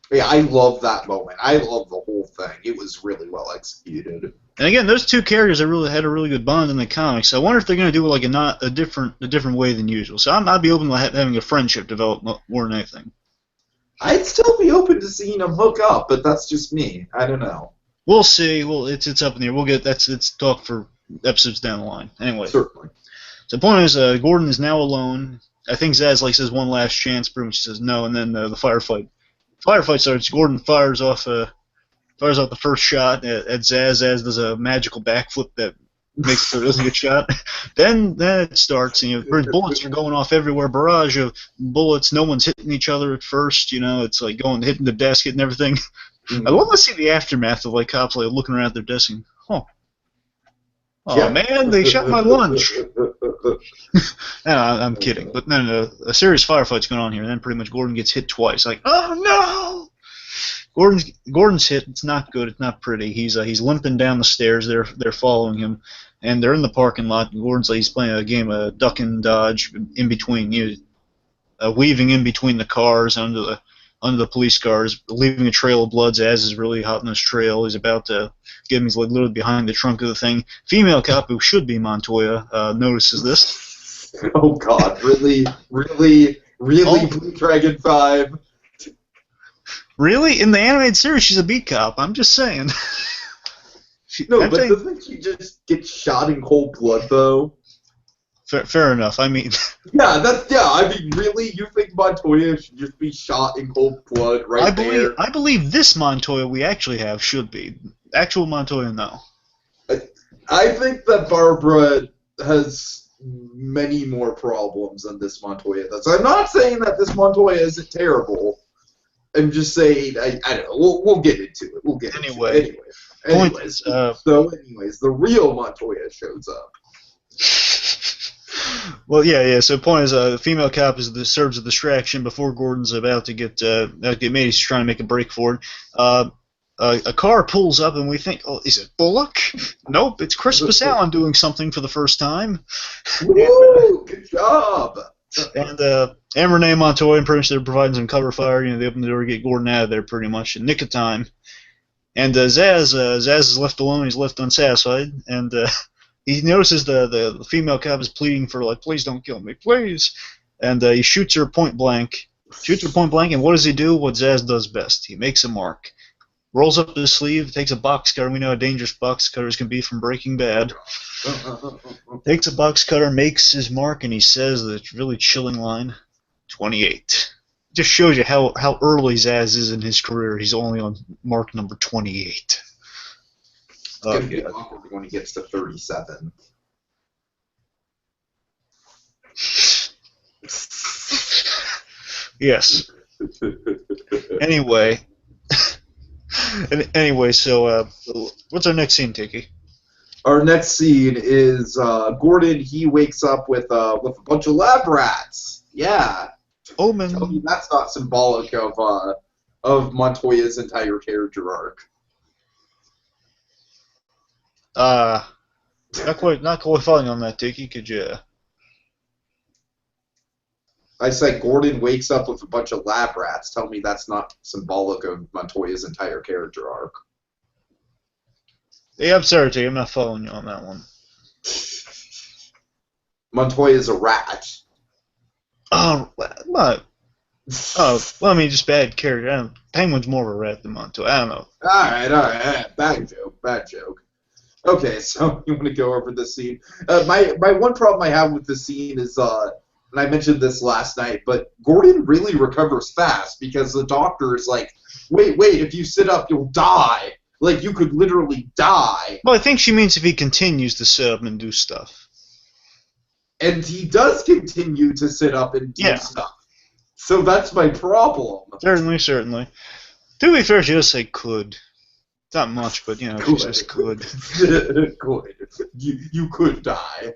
Yeah, I love that moment. I love the whole thing. It was really well executed. And again, those two characters really had a really good bond in the comics. So I wonder if they're going to do it like a different way than usual. So I'd be open to having a friendship develop more than anything. I'd still be open to seeing them hook up, but that's just me. I don't know. We'll see. Well, it's up in the air. It's talk for episodes down the line. Anyway. Certainly. So the point is, Gordon is now alone. I think Zaz says one last chance. Pretty much says no, and then the firefight starts. Gordon fires off the first shot at Zaz. Zaz does a magical backflip that makes it so it doesn't get shot. Then it starts. Bullets are going off everywhere. Barrage of bullets. No one's hitting each other at first. It's like hitting the desk, hitting everything. Mm-hmm. I love to see the aftermath of cops looking around at their desk and, oh yeah. Man, they shot my lunch. No, I'm kidding. But no, a serious firefight's going on here, and then pretty much Gordon gets hit twice. Like, oh no! Gordon's hit. It's not good. It's not pretty. He's limping down the stairs. They're following him, and they're in the parking lot. And Gordon's he's playing a game of duck and dodge in between, weaving in between the cars under the police cars, leaving a trail of blood. Zaz is really hot on his trail. He's about to get him. He's like literally behind the trunk of the thing. Female cop who should be Montoya notices this. Oh God! Really, BlueDragonFive. Really? In the animated series, she's a beat cop. I'm just saying. Doesn't she just get shot in cold blood, though? Fair enough. I mean... I mean, really? You think Montoya should just be shot in cold blood there? I believe this Montoya we actually have should be. Actual Montoya, no. I think that Barbara has many more problems than this Montoya does. I'm not saying that this Montoya isn't terrible. I'm just saying, I don't know. We'll get into it. Anyways, the real Montoya shows up. Well, yeah. So the point is, the female cop serves a distraction before Gordon's about to get made. He's trying to make a break for it. A car pulls up, and we think, oh, is it Bullock? Nope, it's Crispus Allen doing something for the first time. Woo! Good job! And Renee Montoya, and pretty much they're providing some cover fire. They open the door to get Gordon out of there pretty much in nick of time. And Zaz is left alone. He's left unsatisfied, and he notices the female cop is pleading for, like, please don't kill me, please. And he shoots her point blank. And what does he do? What Zaz does best. He makes a mark. Rolls up his sleeve, takes a box cutter. We know how dangerous box cutters can be from Breaking Bad. Takes a box cutter, makes his mark, and he says the really chilling line, 28. Just shows you how early Zaz is in his career. He's only on mark number 28. It's going to be awkward when he gets to 37. Yes. Anyway, so what's our next scene, Tiki? Our next scene is Gordon. He wakes up with a bunch of lab rats. Yeah. Omen. Tell me that's not symbolic of Montoya's entire character arc. Not quite following on that, Tiki. Could you? I said Gordon wakes up with a bunch of lab rats. Tell me that's not symbolic of Montoya's entire character arc. Yeah, I'm sorry, Tiki. I'm not following you on that one. Montoya's a rat. Oh, what? Oh, well, I mean, just bad character. Penguin's more of a rat than Montoya. I don't know. All right. Bad joke. Okay, so you want to go over this scene? My one problem I have with this scene is, and I mentioned this last night, but Gordon really recovers fast because the doctor is like, wait, if you sit up, you'll die. Like, you could literally die. Well, I think she means if he continues to sit up and do stuff. And he does continue to sit up and do stuff. So that's my problem. Certainly. To be fair, she does say could. Not much, but, she says could. Could. You could die.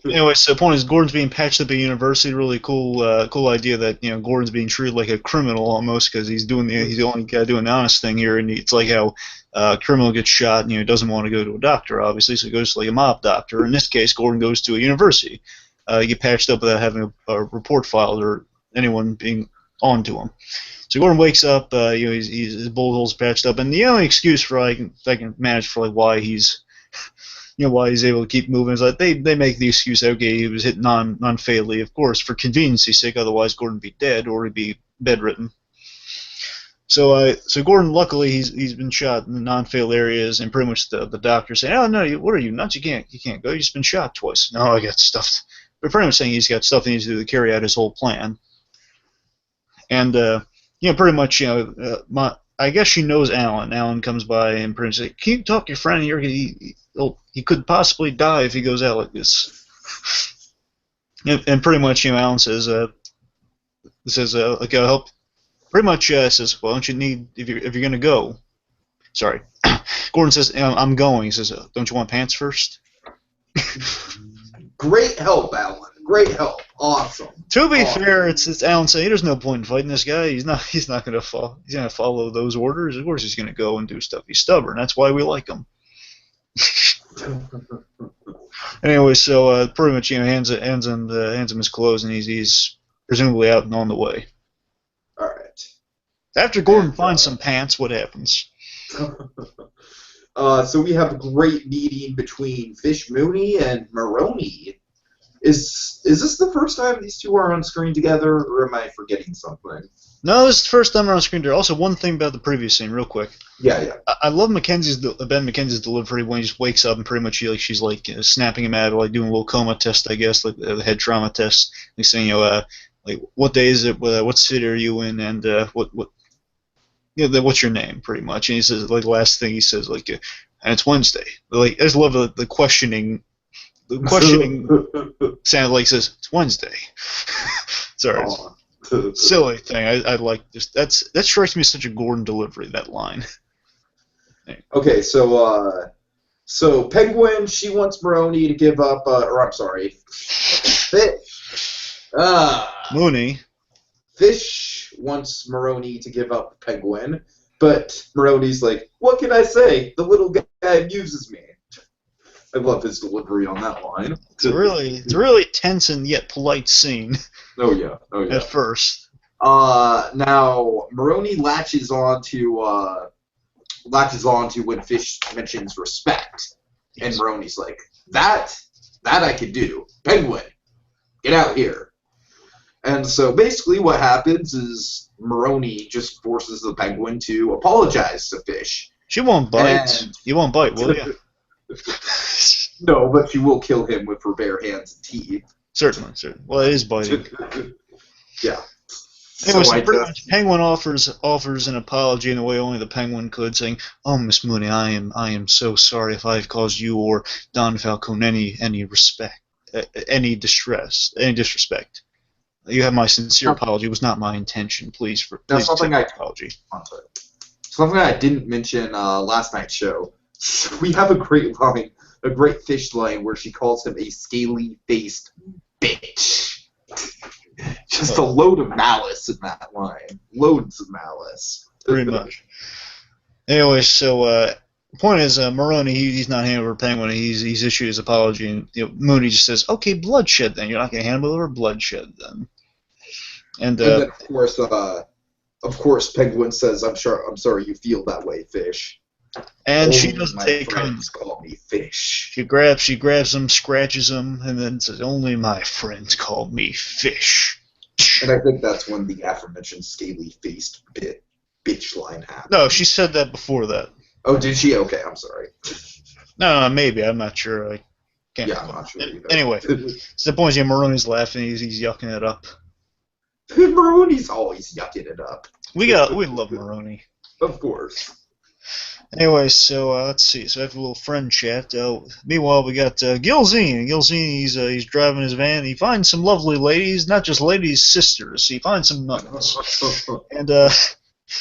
Anyway, so the point is Gordon's being patched up at university. Really cool idea that, Gordon's being treated like a criminal almost because he's the only guy doing the honest thing here. And it's like how a criminal gets shot and, doesn't want to go to a doctor, obviously, so he goes to like a mob doctor. In this case, Gordon goes to a university. You get patched up without having a report filed or anyone being on to him. So Gordon wakes up, his bullet hole's patched up, and the only excuse for I can manage for like why he's able to keep moving is like they make the excuse that okay he was hit non-fatally, of course, for convenience's sake. Otherwise Gordon would be dead or he'd be bedridden. So Gordon, luckily he's been shot in the non-fatal areas, and pretty much the doctor saying, oh no, what are you nuts? You can't go. You've just been shot twice. No, I got stuff. But pretty much saying he's got stuff he needs to do to carry out his whole plan. And pretty much, I guess she knows Alan. Alan comes by and pretty much says, can you talk to your friend here? He could possibly die if he goes out like this. And pretty much, Alan says, okay, I'll help. Pretty much says, well, don't you need, if you're going to go. Sorry. Gordon says, I'm going. He says, don't you want pants first? Great help, Alan. Great help. Awesome. To be fair, it's Alan saying there's no point in fighting this guy. He's not gonna fall. He's gonna follow those orders. Of course, he's gonna go and do stuff. He's stubborn. That's why we like him. Anyway, so pretty much, hands him his clothes, and he's presumably out and on the way. All right. After Gordon finds some pants, what happens? So we have a great meeting between Fish Mooney and Maroney. Is this the first time these two are on screen together, or am I forgetting something? No, this is the first time they're on screen together. Also, one thing about the previous scene, real quick. Yeah. I love Ben McKenzie's delivery when he just wakes up and pretty much she's like snapping him out, like doing a little coma test, I guess, like the head trauma test. He's saying, like, what day is it? What city are you in? And what's your name, pretty much? And he says, like, the last thing he says, like, and it's Wednesday. Like, I just love the questioning. The questioning sounded like he says, it's Wednesday. Sorry. Silly thing. I like this. That strikes me as such a Gordon delivery, that line. Okay, so Penguin, she wants Maroney to give up, Fish. Mooney. Fish wants Maroney to give up Penguin, but Maroney's like, what can I say? The little guy amuses me. I love his delivery on that line. It's a really tense and yet polite scene. Oh yeah. At first. Now Maroney latches on to when Fish mentions respect, and Maroney's like, that I could do. Penguin, get out here. And so basically what happens is Maroney just forces the Penguin to apologize to Fish. She won't bite. You won't bite, will you? No, but she will kill him with her bare hands and teeth. Certainly. Well, it is biting. Yeah. Anyway, so pretty much Penguin offers an apology in a way only the Penguin could, saying, "Oh, Miss Mooney, I am so sorry if I've caused you or Don Falcone any disrespect. You have my sincere apology. It was not my intention. Please take my apology." Something I didn't mention last night's show. We have a great Fish line where she calls him a scaly-faced bitch. Just a load of malice in that line. Loads of malice. Pretty much. Anyway, so the point is, Maroney, he's not handing over Penguin. He's issued his apology, and Mooney just says, "Okay, bloodshed then. You're not going to hand him over bloodshed then." And then of course, Penguin says, "I'm sorry you feel that way, Fish." And she doesn't take friends call me Fish. She grabs him, scratches him, and then says, "Only my friends call me Fish." And I think that's when the aforementioned scaly-faced bitch line happened. No, she said that before that. Oh, did she? Okay, I'm sorry. No, maybe. I'm not sure. I can't. Yeah, I'm not sure either. Anyway, so the point is, Maroney's laughing. He's yucking it up. Maroney's always yucking it up. We love Maroney. Of course. Anyway, so let's see. So after a little friend chat, meanwhile we got Gilzine. Gilzine, he's driving his van. He finds some lovely ladies, not just ladies, sisters. He finds some nuns, and a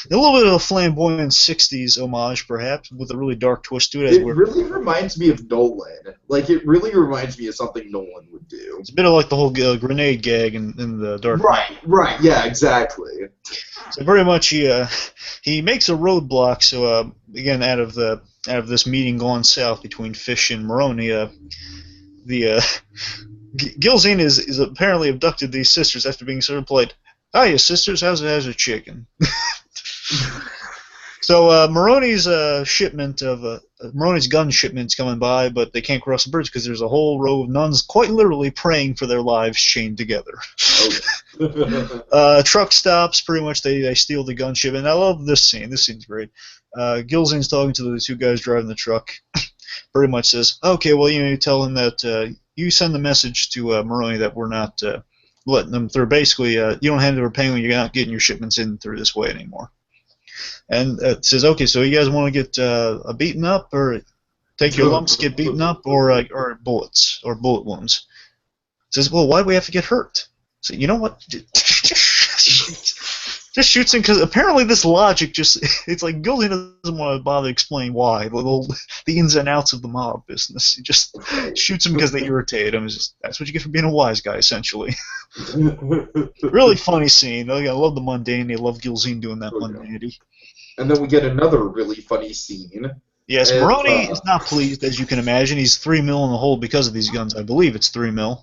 little bit of a flamboyant '60s homage, perhaps, with a really dark twist to it. It really reminds me of Nolan. Like, it really reminds me of something Nolan would do. It's a bit of like the whole grenade gag in the Dark Knight. Right, yeah, exactly. So very much he makes a roadblock. So again, out of this meeting going south between Fish and Maroney, Gilzine is apparently abducted these sisters after being sort of played. "Hiya, sisters, how's a chicken?" So Maroney's Maroney's gun shipment's coming by, but they can't cross the bridge because there's a whole row of nuns, quite literally praying for their lives, chained together. Okay. Truck stops. Pretty much, they steal the gun shipment. I love this scene. This scene's great. Gilzine's talking to the two guys driving the truck. Pretty much says, "Okay, well, you tell him that you send the message to Maroney that we're not letting them through. Basically, you don't hand over Penguin. You're not getting your shipments in through this way anymore." And it says, "Okay, so you guys want to get beaten up, or take your lumps, get beaten up, or bullets, or bullet wounds?" It says, "Well, why do we have to get hurt?" So you know what? Just shoots him because apparently this logic just—it's like Gildy doesn't want to bother explaining why the ins and outs of the mob business. He just shoots him because they irritate him. That's what you get for being a wise guy, essentially. Really funny scene. Like, I love the mundanity. I love Gilzine doing that mundanity. And then we get another really funny scene. Yes, and, Maroni is not pleased, as you can imagine. He's $3 million in the hole because of these guns. I believe it's $3 million.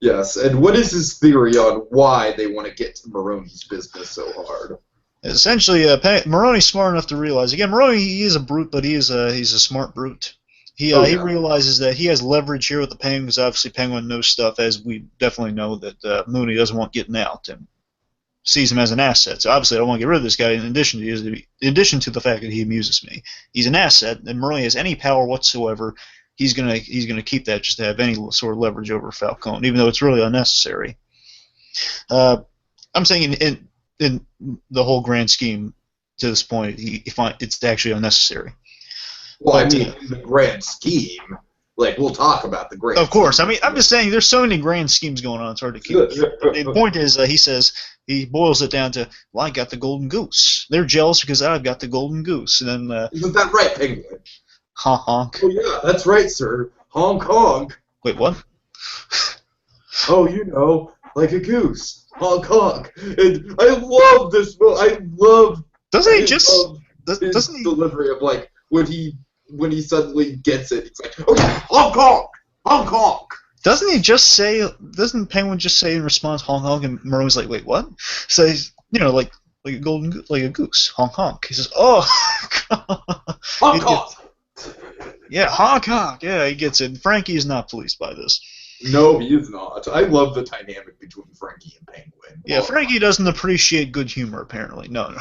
Yes, and what is his theory on why they want to get to Maroni's business so hard? Essentially, Maroni's smart enough to realize. Again, Maroni, he is a brute, but he's a smart brute. He realizes that he has leverage here with the Penguin, because obviously Penguin knows stuff, as we definitely know that Mooney doesn't want getting out and sees him as an asset. So obviously I don't want to get rid of this guy in addition to the fact that he amuses me. He's an asset, and Maroni has any power whatsoever. He's gonna keep that just to have any sort of leverage over Falcone, even though it's really unnecessary. I'm saying in the whole grand scheme to this point, it's actually unnecessary. Well, I mean, in the grand scheme, like, we'll talk about the grand. Of course, I mean, I'm just saying there's so many grand schemes going on. It's hard to keep. The point is, he boils it down to, well, I got the golden goose. They're jealous because I've got the golden goose, and then. Isn't that right, Penguin? Honk. Oh yeah, that's right, sir. Honk honk. Wait, what? Oh, you know, like a goose. Honk honk. And I love this. I love. Doesn't he just? Doesn't he delivery of like when he suddenly gets it? He's like, okay, honk honk, honk honk. Doesn't he just say? Doesn't Penguin just say in response, honk honk? And Maroni's like, wait, what? So he's, like a golden, like a goose, honk honk. He says, oh. Honk honk. Yeah, honk honk. Yeah, he gets it. Frankie is not pleased by this. No, he is not. I love the dynamic between Frankie and Penguin. Yeah, Frankie doesn't appreciate good humor, apparently. No.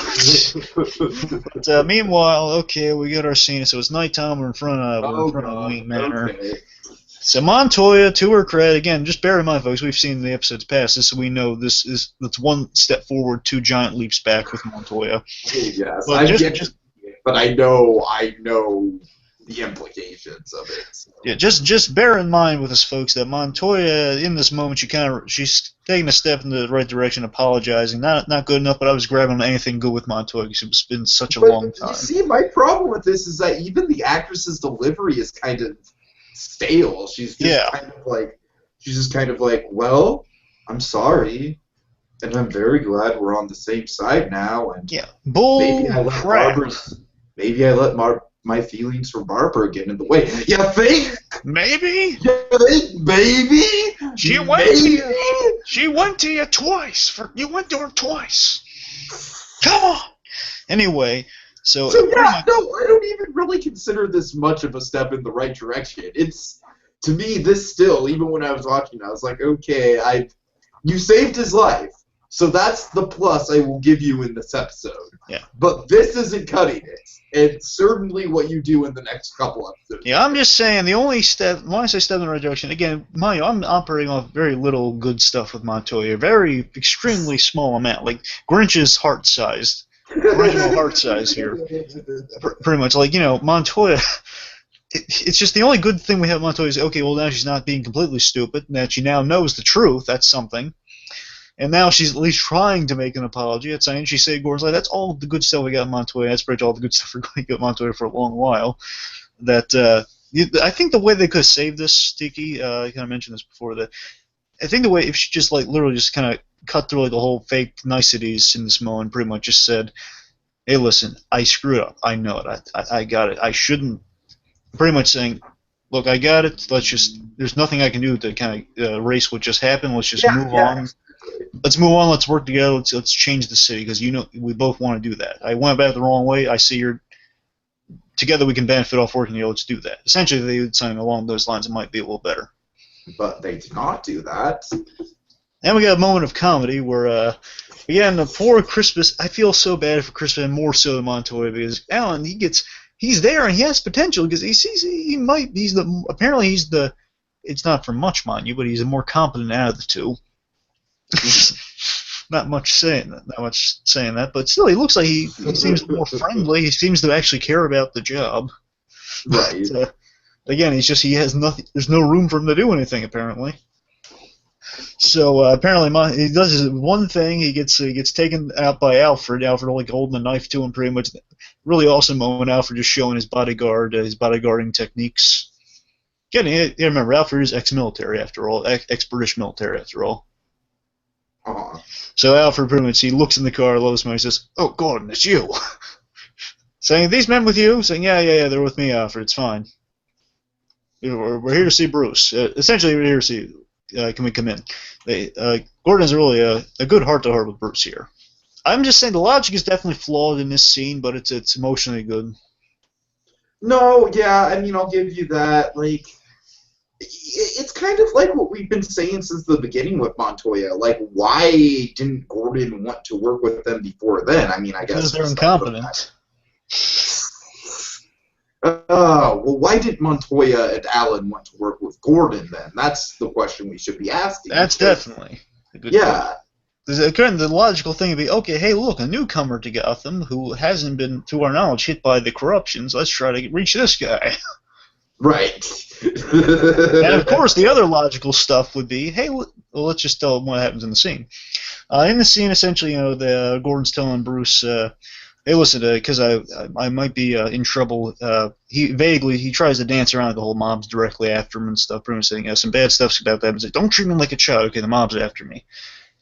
But meanwhile, okay, we got our scene. So it's nighttime. We're in front of Wayne Manor. Okay. So Montoya, to her credit, again, just bear in mind, folks, we've seen the episodes past this, so we know that's one step forward, 2 giant leaps back with Montoya. Yes, but I know the implications of it. So. Yeah, just bear in mind with us, folks, that Montoya, in this moment, she's taking a step in the right direction, apologizing. Not good enough, but I was grabbing on anything good with Montoya because it's been such a long time. You see, my problem with this is that even the actress's delivery is kind of stale. She's just kind of like, well, I'm sorry, and I'm very glad we're on the same side now. And yeah, maybe I let my feelings for Barbara get in the way. You think? Maybe. You think, baby? She went to you twice. You went to her twice. Come on. Anyway. So yeah, no, I don't even really consider this much of a step in the right direction. It's, to me, this still, even when I was watching, I was like, okay, you saved his life, so that's the plus I will give you in this episode. Yeah. But this isn't cutting it. It's certainly what you do in the next couple episodes. Yeah, I'm just saying, the only step, when I say step in the right direction, again, I'm operating off very little good stuff with Montoya, very extremely small amount, like Grinch's heart-sized. Original heart size here, pretty much. Like, Montoya. It's just the only good thing we have. Montoya is okay. Well, now she's not being completely stupid. And that she now knows the truth. That's something. And now she's at least trying to make an apology. That's saying she said Gordon's like, that's all the good stuff we got in Montoya. That's pretty much all the good stuff we're going to get Montoya for a long while. That I think the way they could have saved this, Tiki, I kind of mentioned this before. That I think the way, if she just like literally just kind of cut through like the whole fake niceties in this moment, pretty much just said, hey, listen, I screwed up. I know it. I got it. I shouldn't. Pretty much saying, look, I got it. There's nothing I can do to kind of erase what just happened. Let's just move on. Let's move on. Let's work together. Let's change the city because we both want to do that. I went about it the wrong way. I see together we can benefit off working together. Let's do that. Essentially, they would say along those lines. It might be a little better. But they did not do that. And we got a moment of comedy where, again, before Crispus, I feel so bad for Crispus and more so than Montoya because Alan, he's there and he has potential because apparently he's the, it's not for much, mind you, but he's a more competent out of the two. Not much saying that, but still, he looks like he seems more friendly. He seems to actually care about the job. Right. But, again, he has nothing. There's no room for him to do anything apparently. So apparently, he does his one thing. He gets taken out by Alfred. Alfred like holding a knife to him, pretty much. Really awesome moment. Alfred just showing his bodyguarding techniques. You remember Alfred is ex-military after all, ex-British military after all. Uh-huh. So Alfred pretty much he looks in the car, loves him, he says, "Oh, Gordon, it's you." Saying, "These men with you?" Saying, "Yeah, they're with me, Alfred. It's fine. We're here to see Bruce. Essentially, we're here to see. Can we come in?" Gordon has really a good heart-to-heart with Bruce here. I'm just saying the logic is definitely flawed in this scene, but it's emotionally good. No, yeah, I mean, I'll give you that. Like, it's kind of like what we've been saying since the beginning with Montoya. Like, why didn't Gordon want to work with them before then? I mean, I guess Because they're incompetent. Well, why did Montoya and Allen want to work with Gordon then? That's the question we should be asking. That's definitely a good question. The logical thing would be, okay, hey, look, a newcomer to Gotham who hasn't been, to our knowledge, hit by the corruptions. Let's try to reach this guy. Right. And of course, the other logical stuff would be, hey, let's just tell him what happens in the scene. In the scene, essentially, Gordon's telling Bruce, hey, listen, because I might be in trouble. He tries to dance around the whole mob's directly after him and stuff, pretty much saying some bad stuff's about to happen. He's like, don't treat me like a child. Okay, the mob's after me.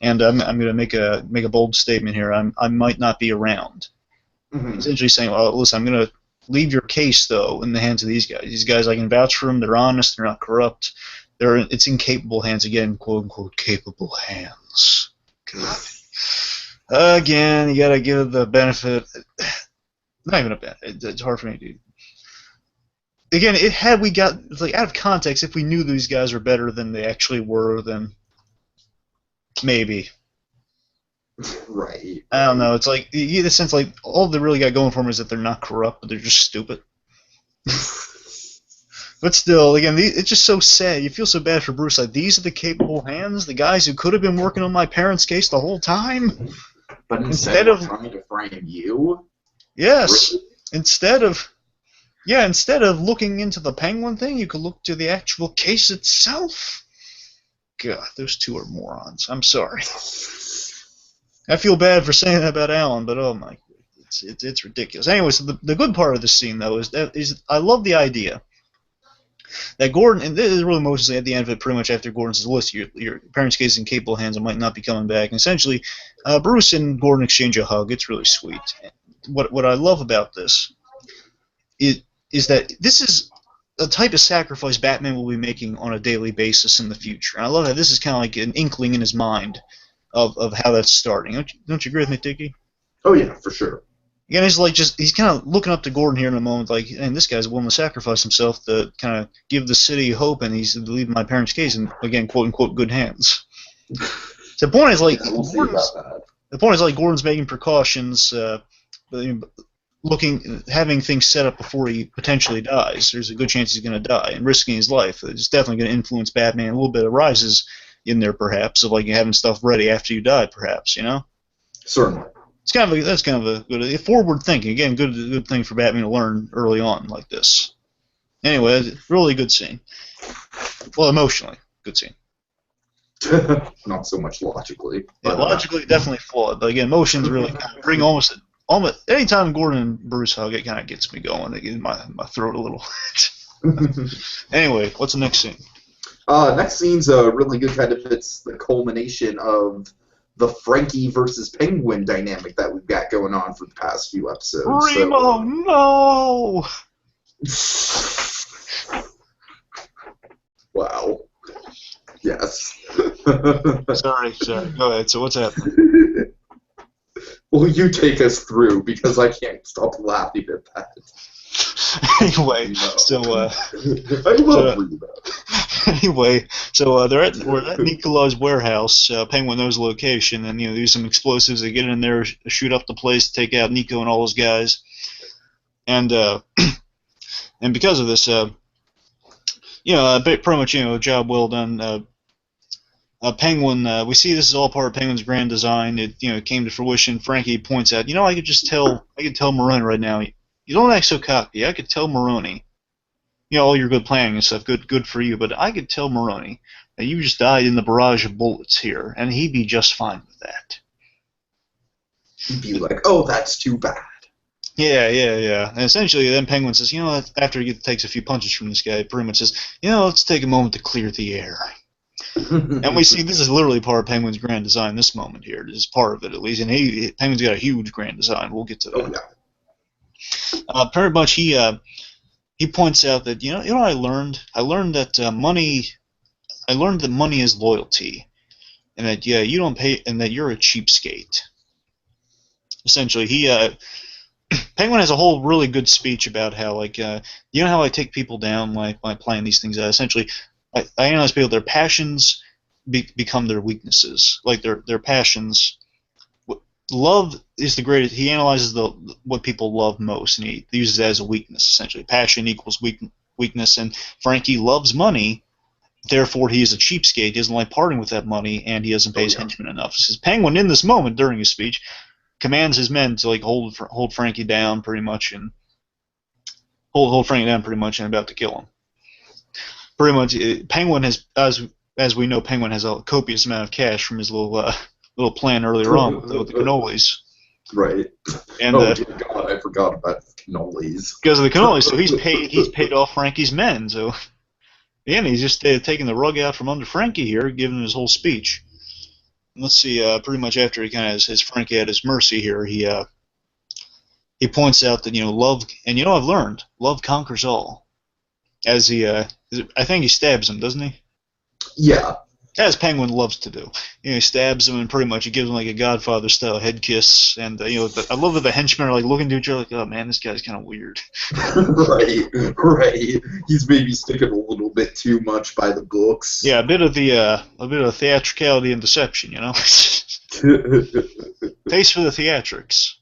And I'm going to make a bold statement here. I might not be around. Mm-hmm. Essentially saying, well, listen, I'm going to leave your case, though, in the hands of these guys. These guys, I can vouch for them. They're honest. They're not corrupt. It's in capable hands. Again, quote-unquote, capable hands. Again, you got to give the benefit. Not even a benefit. It's hard for me to do. Again, had we got, like, out of context, if we knew these guys were better than they actually were, then maybe. Right. I don't know. It's like you get the sense like all they really got going for them is that they're not corrupt, but they're just stupid. But still, again, it's just so sad. You feel so bad for Bruce. Like, these are the capable hands, the guys who could have been working on my parents' case the whole time. But instead of trying to frame you. Yes. Really? Instead of looking into the Penguin thing, you could look to the actual case itself. God, those two are morons. I'm sorry. I feel bad for saying that about Alan, but oh my, it's ridiculous. Anyway, so the good part of this scene though is I love the idea that Gordon, and this is really mostly at the end of it, pretty much after Gordon says, "Listen, your parents' case is in capable hands. I might not be coming back." And essentially, Bruce and Gordon exchange a hug. It's really sweet. What I love about this is that this is a type of sacrifice Batman will be making on a daily basis in the future. And I love that this is kind of like an inkling in his mind of how that's starting. Don't you agree with me, Tiki? Oh yeah, for sure. Again, he's kind of looking up to Gordon here in a moment, like, and this guy's willing to sacrifice himself to kind of give the city hope, and he's leaving my parents' case in, again, quote unquote, good hands. So the point is like, Gordon's making precautions, having things set up before he potentially dies. There's a good chance he's going to die, and risking his life. It's definitely going to influence Batman. A little bit of rises in there, perhaps, of like having stuff ready after you die, perhaps, you know? Certainly. That's kind of a good forward thinking. Again, good thing for Batman to learn early on like this. Anyway, really good scene. Well, emotionally, good scene. Not so much logically. Yeah, logically, definitely flawed. But again, emotions really kind of bring almost anytime Gordon and Bruce hug, it kind of gets me going. It gets my throat a little. Anyway, what's the next scene? Next scene's really good. Kind of it's the culmination of the Frankie versus Penguin dynamic that we've got going on for the past few episodes. Remo, no! Wow. Yes. Sorry. Go ahead. So what's happening? Well, you take us through because I can't stop laughing at that. Anyway, so I love Remo. Anyway, so we're at Nikola's warehouse. Penguin knows the location, and there's some explosives. They get in there, shoot up the place, take out Nico and all those guys, and and because of this, pretty much job well done. Penguin, we see this is all part of Penguin's grand design. It came to fruition. Frankie points out, I could tell Maroni right now. You don't act so cocky. I could tell Maroni all your good planning and stuff, good for you. But I could tell Maroney that you just died in the barrage of bullets here, and he'd be just fine with that. He'd be like, oh, that's too bad. Yeah. And essentially, then Penguin says, after he takes a few punches from this guy, pretty much says, let's take a moment to clear the air. And we see this is literally part of Penguin's grand design. This moment here, this is part of it at least. And Penguin's got a huge grand design. We'll get to that. Oh, yeah. Pretty much, he points out that I learned. I learned that money. I learned that money is loyalty, and that you don't pay, and that you're a cheapskate. Essentially, Penguin has a whole really good speech about how how I take people down by playing these things out. Essentially, I analyze people. Their passions become their weaknesses. Like their passions. Love is the greatest. He analyzes what people love most, and he uses that as a weakness. Essentially, passion equals weakness. And Frankie loves money, therefore he is a cheapskate. He doesn't like parting with that money, and he doesn't pay his henchmen enough. So Penguin, in this moment during his speech, commands his men to hold Frankie down pretty much, and hold Frankie down pretty much, and about to kill him. Pretty much, Penguin has, as we know, Penguin has a copious amount of cash from his little plan earlier on with the cannolis. Right. And, dear God, I forgot about the cannolis. Because of the cannolis, so he's paid off Frankie's men. So, again, he's just taking the rug out from under Frankie here, giving his whole speech. And let's see, pretty much after he kind of has Frankie at his mercy here, he points out that love, and I've learned love conquers all. As I think he stabs him, doesn't he? Yeah. As Penguin loves to do. He stabs him, and pretty much he gives him like a Godfather-style head kiss. And I love that the henchmen are looking at each other like, oh man, this guy's kind of weird. Right. He's maybe sticking a little bit too much by the books. Yeah, a bit of theatricality and deception, Taste for the theatrics.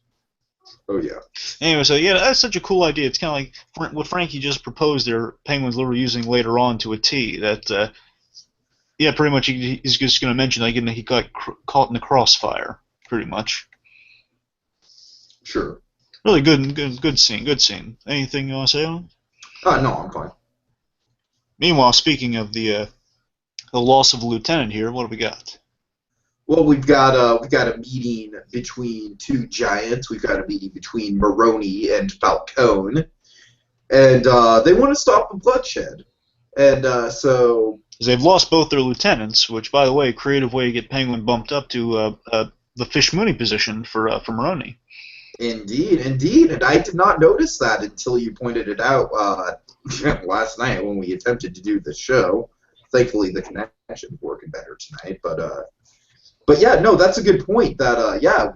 Oh yeah. Anyway, so that's such a cool idea. It's kind of like what Frankie just proposed there. Penguin's literally using later on to a T. That. Yeah, pretty much he's just going to mention he got caught in the crossfire, pretty much. Sure. Really good scene. Anything you want to say on it? No, I'm fine. Meanwhile, speaking of the loss of a lieutenant here, what have we got? Well, we've got a meeting between two giants. We've got a meeting between Maroney and Falcone, and they want to stop the bloodshed. And so... They've lost both their lieutenants, which, by the way, creative way to get Penguin bumped up to the Fish Mooney position for Maroney. Indeed, and I did not notice that until you pointed it out last night when we attempted to do the show. Thankfully, the connection's working better tonight, but yeah, no, that's a good point. That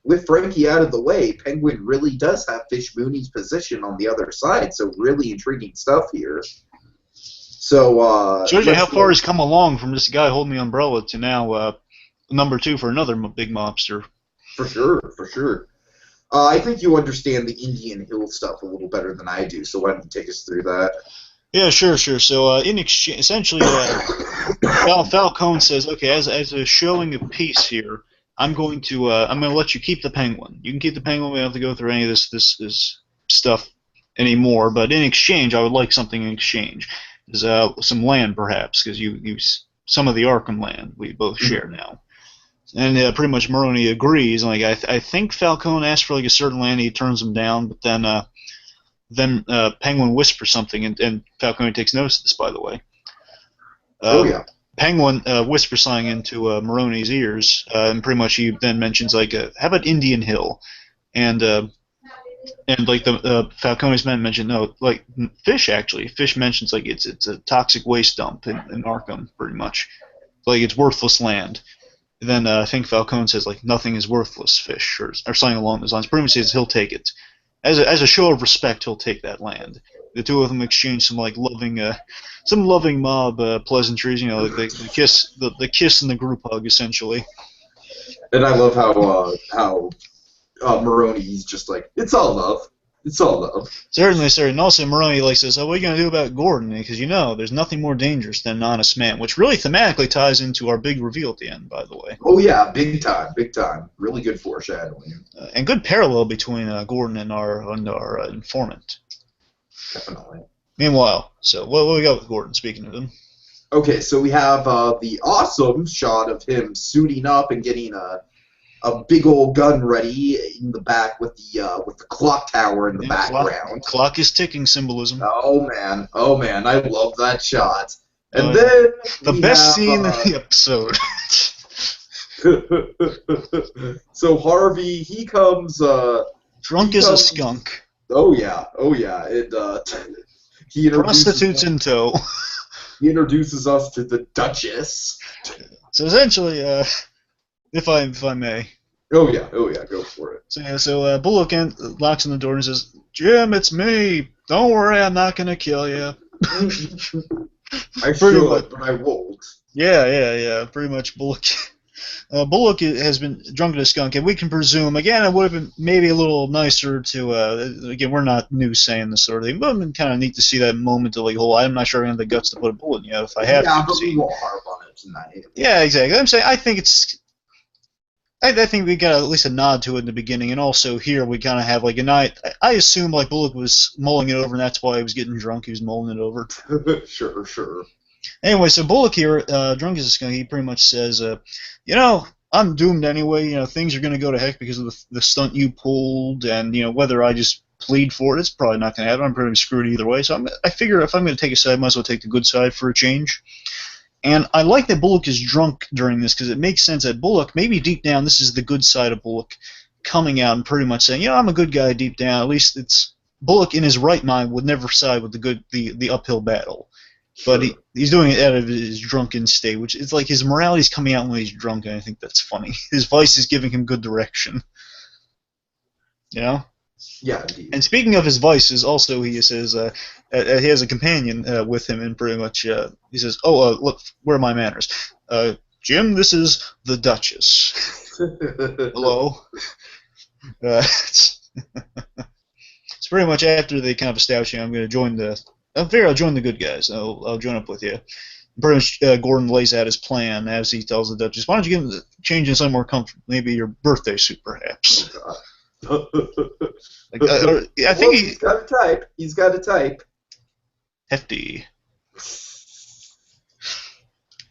with Frankie out of the way, Penguin really does have Fish Mooney's position on the other side. So really intriguing stuff here. So shows you how far he's come along from this guy holding the umbrella to now number 2 for another big mobster. For sure. I think you understand the Indian Hill stuff a little better than I do. So why don't you take us through that? Yeah, sure. So in exchange, essentially, Falcone says, okay, as a showing of peace here, I'm going to let you keep the Penguin. You can keep the Penguin. We don't have to go through any of this stuff anymore. But in exchange, I would like something in exchange. Is some land, perhaps, because you some of the Arkham land we both share now. And pretty much Maroney agrees. Like I think Falcone asked for like a certain land, he turns him down, but then Penguin whispers something, and Falcone takes notice of this, by the way. Penguin whispers something into Maroney's ears, and pretty much he then mentions like, how about Indian Hill, and like the Falcone's men mentioned, no, like Fish mentions like it's a toxic waste dump in Arkham, pretty much, like it's worthless land. And then I think Falcone says like nothing is worthless, Fish, or something along those lines. Pretty much says he'll take it as a show of respect. He'll take that land. The two of them exchange some like loving mob pleasantries, like the kiss and the group hug essentially. And I love how Maroney's just like, it's all love. It's all love. Certainly. And also Maroney says, what are you going to do about Gordon? Because there's nothing more dangerous than an honest man, which really thematically ties into our big reveal at the end, by the way. Oh yeah, big time. Really good foreshadowing. And good parallel between Gordon and our informant. Definitely. Meanwhile, so what we got with Gordon, speaking of him? Okay, so we have the awesome shot of him suiting up and getting a big old gun ready in the back with the clock tower in the Yeah, background. clock is ticking symbolism. Oh man, I love that shot. And Oh, yeah. then The we best have scene in the episode. so Harvey, he comes Drunk as a skunk. Oh yeah. It he Prostitutes in tow. he introduces us to the Duchess. So essentially, if I may. Oh yeah, go for it. So yeah, so Bullock locks on the door and says, "Jim, it's me. Don't worry, I'm not gonna kill you." I should, but I won't. Yeah. Pretty much, Bullock. Bullock has been drunk as a skunk, and we can presume, again, it would have been maybe a little nicer to, again, we're not new saying this sort of thing, but it would have been kind of neat to see that moment of, like, I'm not sure I have the guts to put a bullet in you if I have to. Yeah, but we won't harp on it tonight. Yeah, exactly. I'm saying, I think we got at least a nod to it in the beginning, and also here we kind of have, like, a night. I assume, like, Bullock was mulling it over, and that's why he was getting drunk. He was mulling it over. Sure. Anyway, so Bullock here, drunk as a skunk, he pretty much says, I'm doomed anyway. Things are going to go to heck because of the stunt you pulled, and, whether I just plead for it, it's probably not going to happen. I'm pretty screwed either way. So I figure if I'm going to take a side, I might as well take the good side for a change. And I like that Bullock is drunk during this because it makes sense that Bullock, maybe deep down, this is the good side of Bullock coming out and pretty much saying, I'm a good guy deep down. At least it's Bullock in his right mind would never side with the uphill battle. But he's doing it out of his drunken state, which is like his morality's coming out when he's drunk, and I think that's funny. His vice is giving him good direction. Yeah, indeed. And speaking of his vices, also he says he has a companion with him, and pretty much he says, look, where are my manners? Jim, this is the Duchess. Hello. It's pretty much after they kind of establish, I'm going to join I'll join the good guys. I'll join up with you. Pretty much, Gordon lays out his plan as he tells the Duchess, "Why don't you get him to change in some more comfort? Maybe your birthday suit, perhaps." Oh, I think he's got a type. He's got a type. Hefty.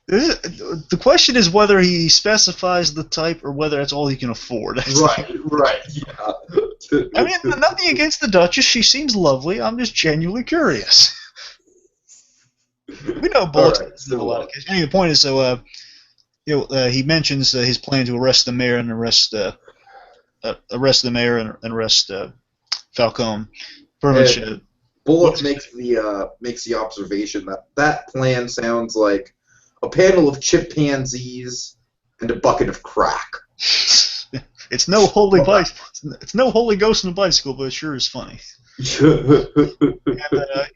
The question is whether he specifies the type or whether that's all he can afford. Right. Yeah. I mean, nothing against the Duchess. She seems lovely. I'm just genuinely curious. We know Bullock in a lot of cases. Anyway, the point is, so he mentions his plan to arrest the mayor and arrest Falcone. Pretty much. Bullock makes the observation that plan sounds like a panel of chimpanzees and a bucket of crack. It's no holy bicycle. It's no holy ghost in a bicycle, but it sure is funny. And,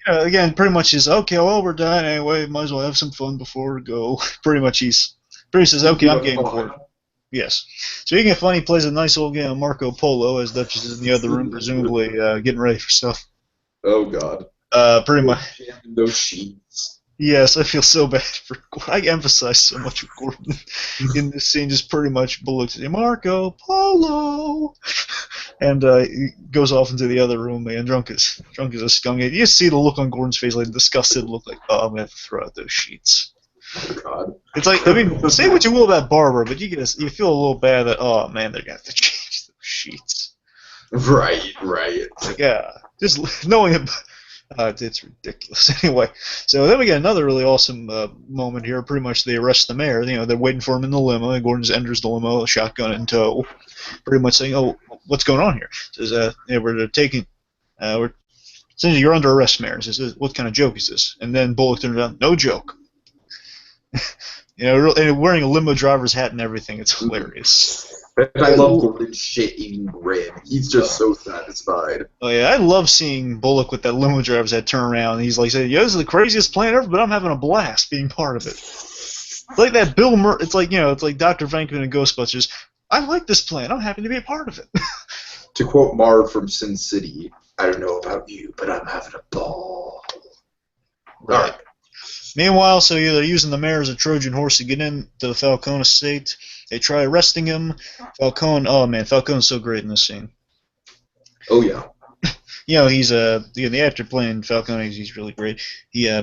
again, pretty much is okay. Well, we're done anyway. Might as well have some fun before we go. Pretty much says, okay, I'm game for it. Yes. Speaking of fun, he plays a nice old game of Marco Polo as Duchess is in the other room, presumably getting ready for stuff. Oh God. Pretty much. Those sheets. Yes, I feel so bad for. I emphasize so much with Gordon in this scene. Just pretty much Bullock saying Marco Polo, and he goes off into the other room. Man, drunk as a skunk. You just see the look on Gordon's face, like disgusted look, like I'm gonna have to throw out those sheets. Oh God. It's like, I mean, say what you will about Barbara, but you feel a little bad that man, they're gonna have to change those sheets. Right. Like, yeah, just knowing it. It's ridiculous. Anyway, so then we get another really awesome moment here. Pretty much they arrest the mayor. They're waiting for him in the limo, and Gordon just enters the limo, a shotgun in tow, pretty much saying, "Oh, what's going on here?" Says, we're taking, saying you're under arrest, mayor. Says, what kind of joke is this? And then Bullock turns around, no joke. And wearing a limo driver's hat and everything. It's hilarious. And I love Gordon's shit-eating grin. He's just so satisfied. Oh yeah, I love seeing Bullock with that limo driver's head turn around. And he's like saying, "Yo, this is the craziest plan ever, but I'm having a blast being part of it." It's like that Bill Murray. It's like Dr. Venkman in Ghostbusters. I like this plan. I'm happy to be a part of it. To quote Marv from Sin City, "I don't know about you, but I'm having a ball." Right. All right. Meanwhile, so they're using the mayor as a Trojan horse to get into the Falcone estate. They try arresting him. Falcone's so great in this scene. Oh, yeah. he's the actor playing Falcone. He's really great. He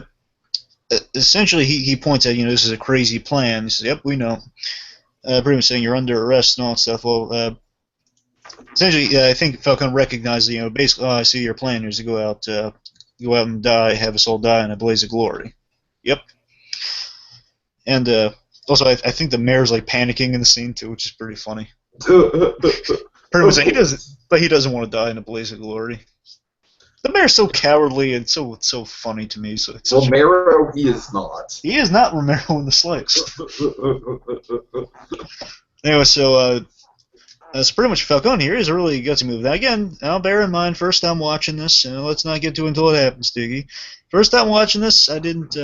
essentially he points out, this is a crazy plan. He says, "Yep, we know." Pretty much saying you're under arrest and all that stuff. Well, essentially, I think Falcone recognized, basically, I see your plan is to go out and die, have us all die in a blaze of glory. Yep. And also, I think the mayor's like panicking in the scene too, which is pretty funny. Pretty much saying he doesn't want to die in a blaze of glory. The mayor's so cowardly and so funny to me. So Romero, he is not. He is not Romero in the slightest. Anyway, so that's pretty much Falcone here. Is a really gutsy move. Now again, now bear in mind, first time watching this, let's not get to it until it happens, Diggy. First time watching this, I didn't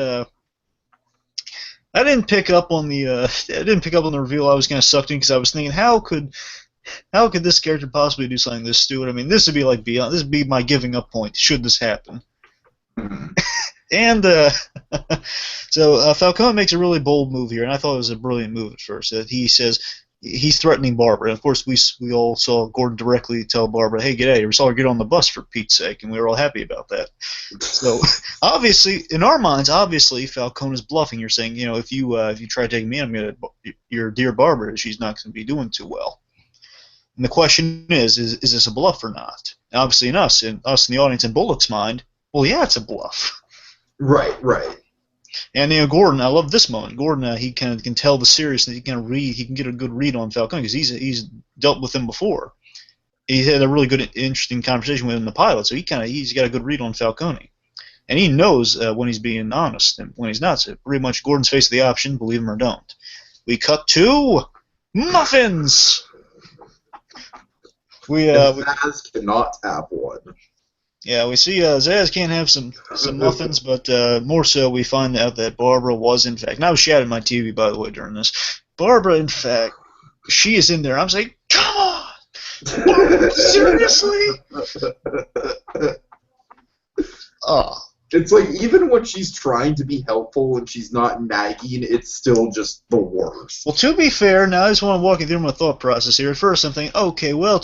pick up on the reveal. I was kind of sucked in because I was thinking, how could this character possibly do something this stupid? I mean, this would be like beyond. This would be my giving up point. Should this happen? And so Falcone makes a really bold move here, and I thought it was a brilliant move at first. That he says he's threatening Barbara. And of course, we all saw Gordon directly tell Barbara, "Hey, get out of here! We saw her get on the bus for Pete's sake," and we were all happy about that. So obviously, in our minds, Falcone is bluffing. You're saying, if you try taking me, your dear Barbara, she's not going to be doing too well. And the question is this a bluff or not? And obviously, in the audience, in Bullock's mind, well, yeah, it's a bluff. Right. And Gordon, I love this moment. Gordon, he can tell the seriousness. He can read. He can get a good read on Falcone because he's dealt with him before. He had a really good, interesting conversation with him in the pilot, so he's got a good read on Falcone, and he knows when he's being honest and when he's not. So pretty much, Gordon's faced the option: believe him or don't. We cut to muffins. Zaz cannot have one. Yeah, we see Zaz can't have some muffins, but more so we find out that Barbara was, in fact, and I was shouting my TV, by the way, during this. Barbara, in fact, she is in there. I'm saying, come on! Barbara, seriously? Oh. It's like, even when she's trying to be helpful and she's not nagging, it's still just the worst. Well, to be fair, now I just want to walk you through my thought process here. At first, I'm thinking, okay, well,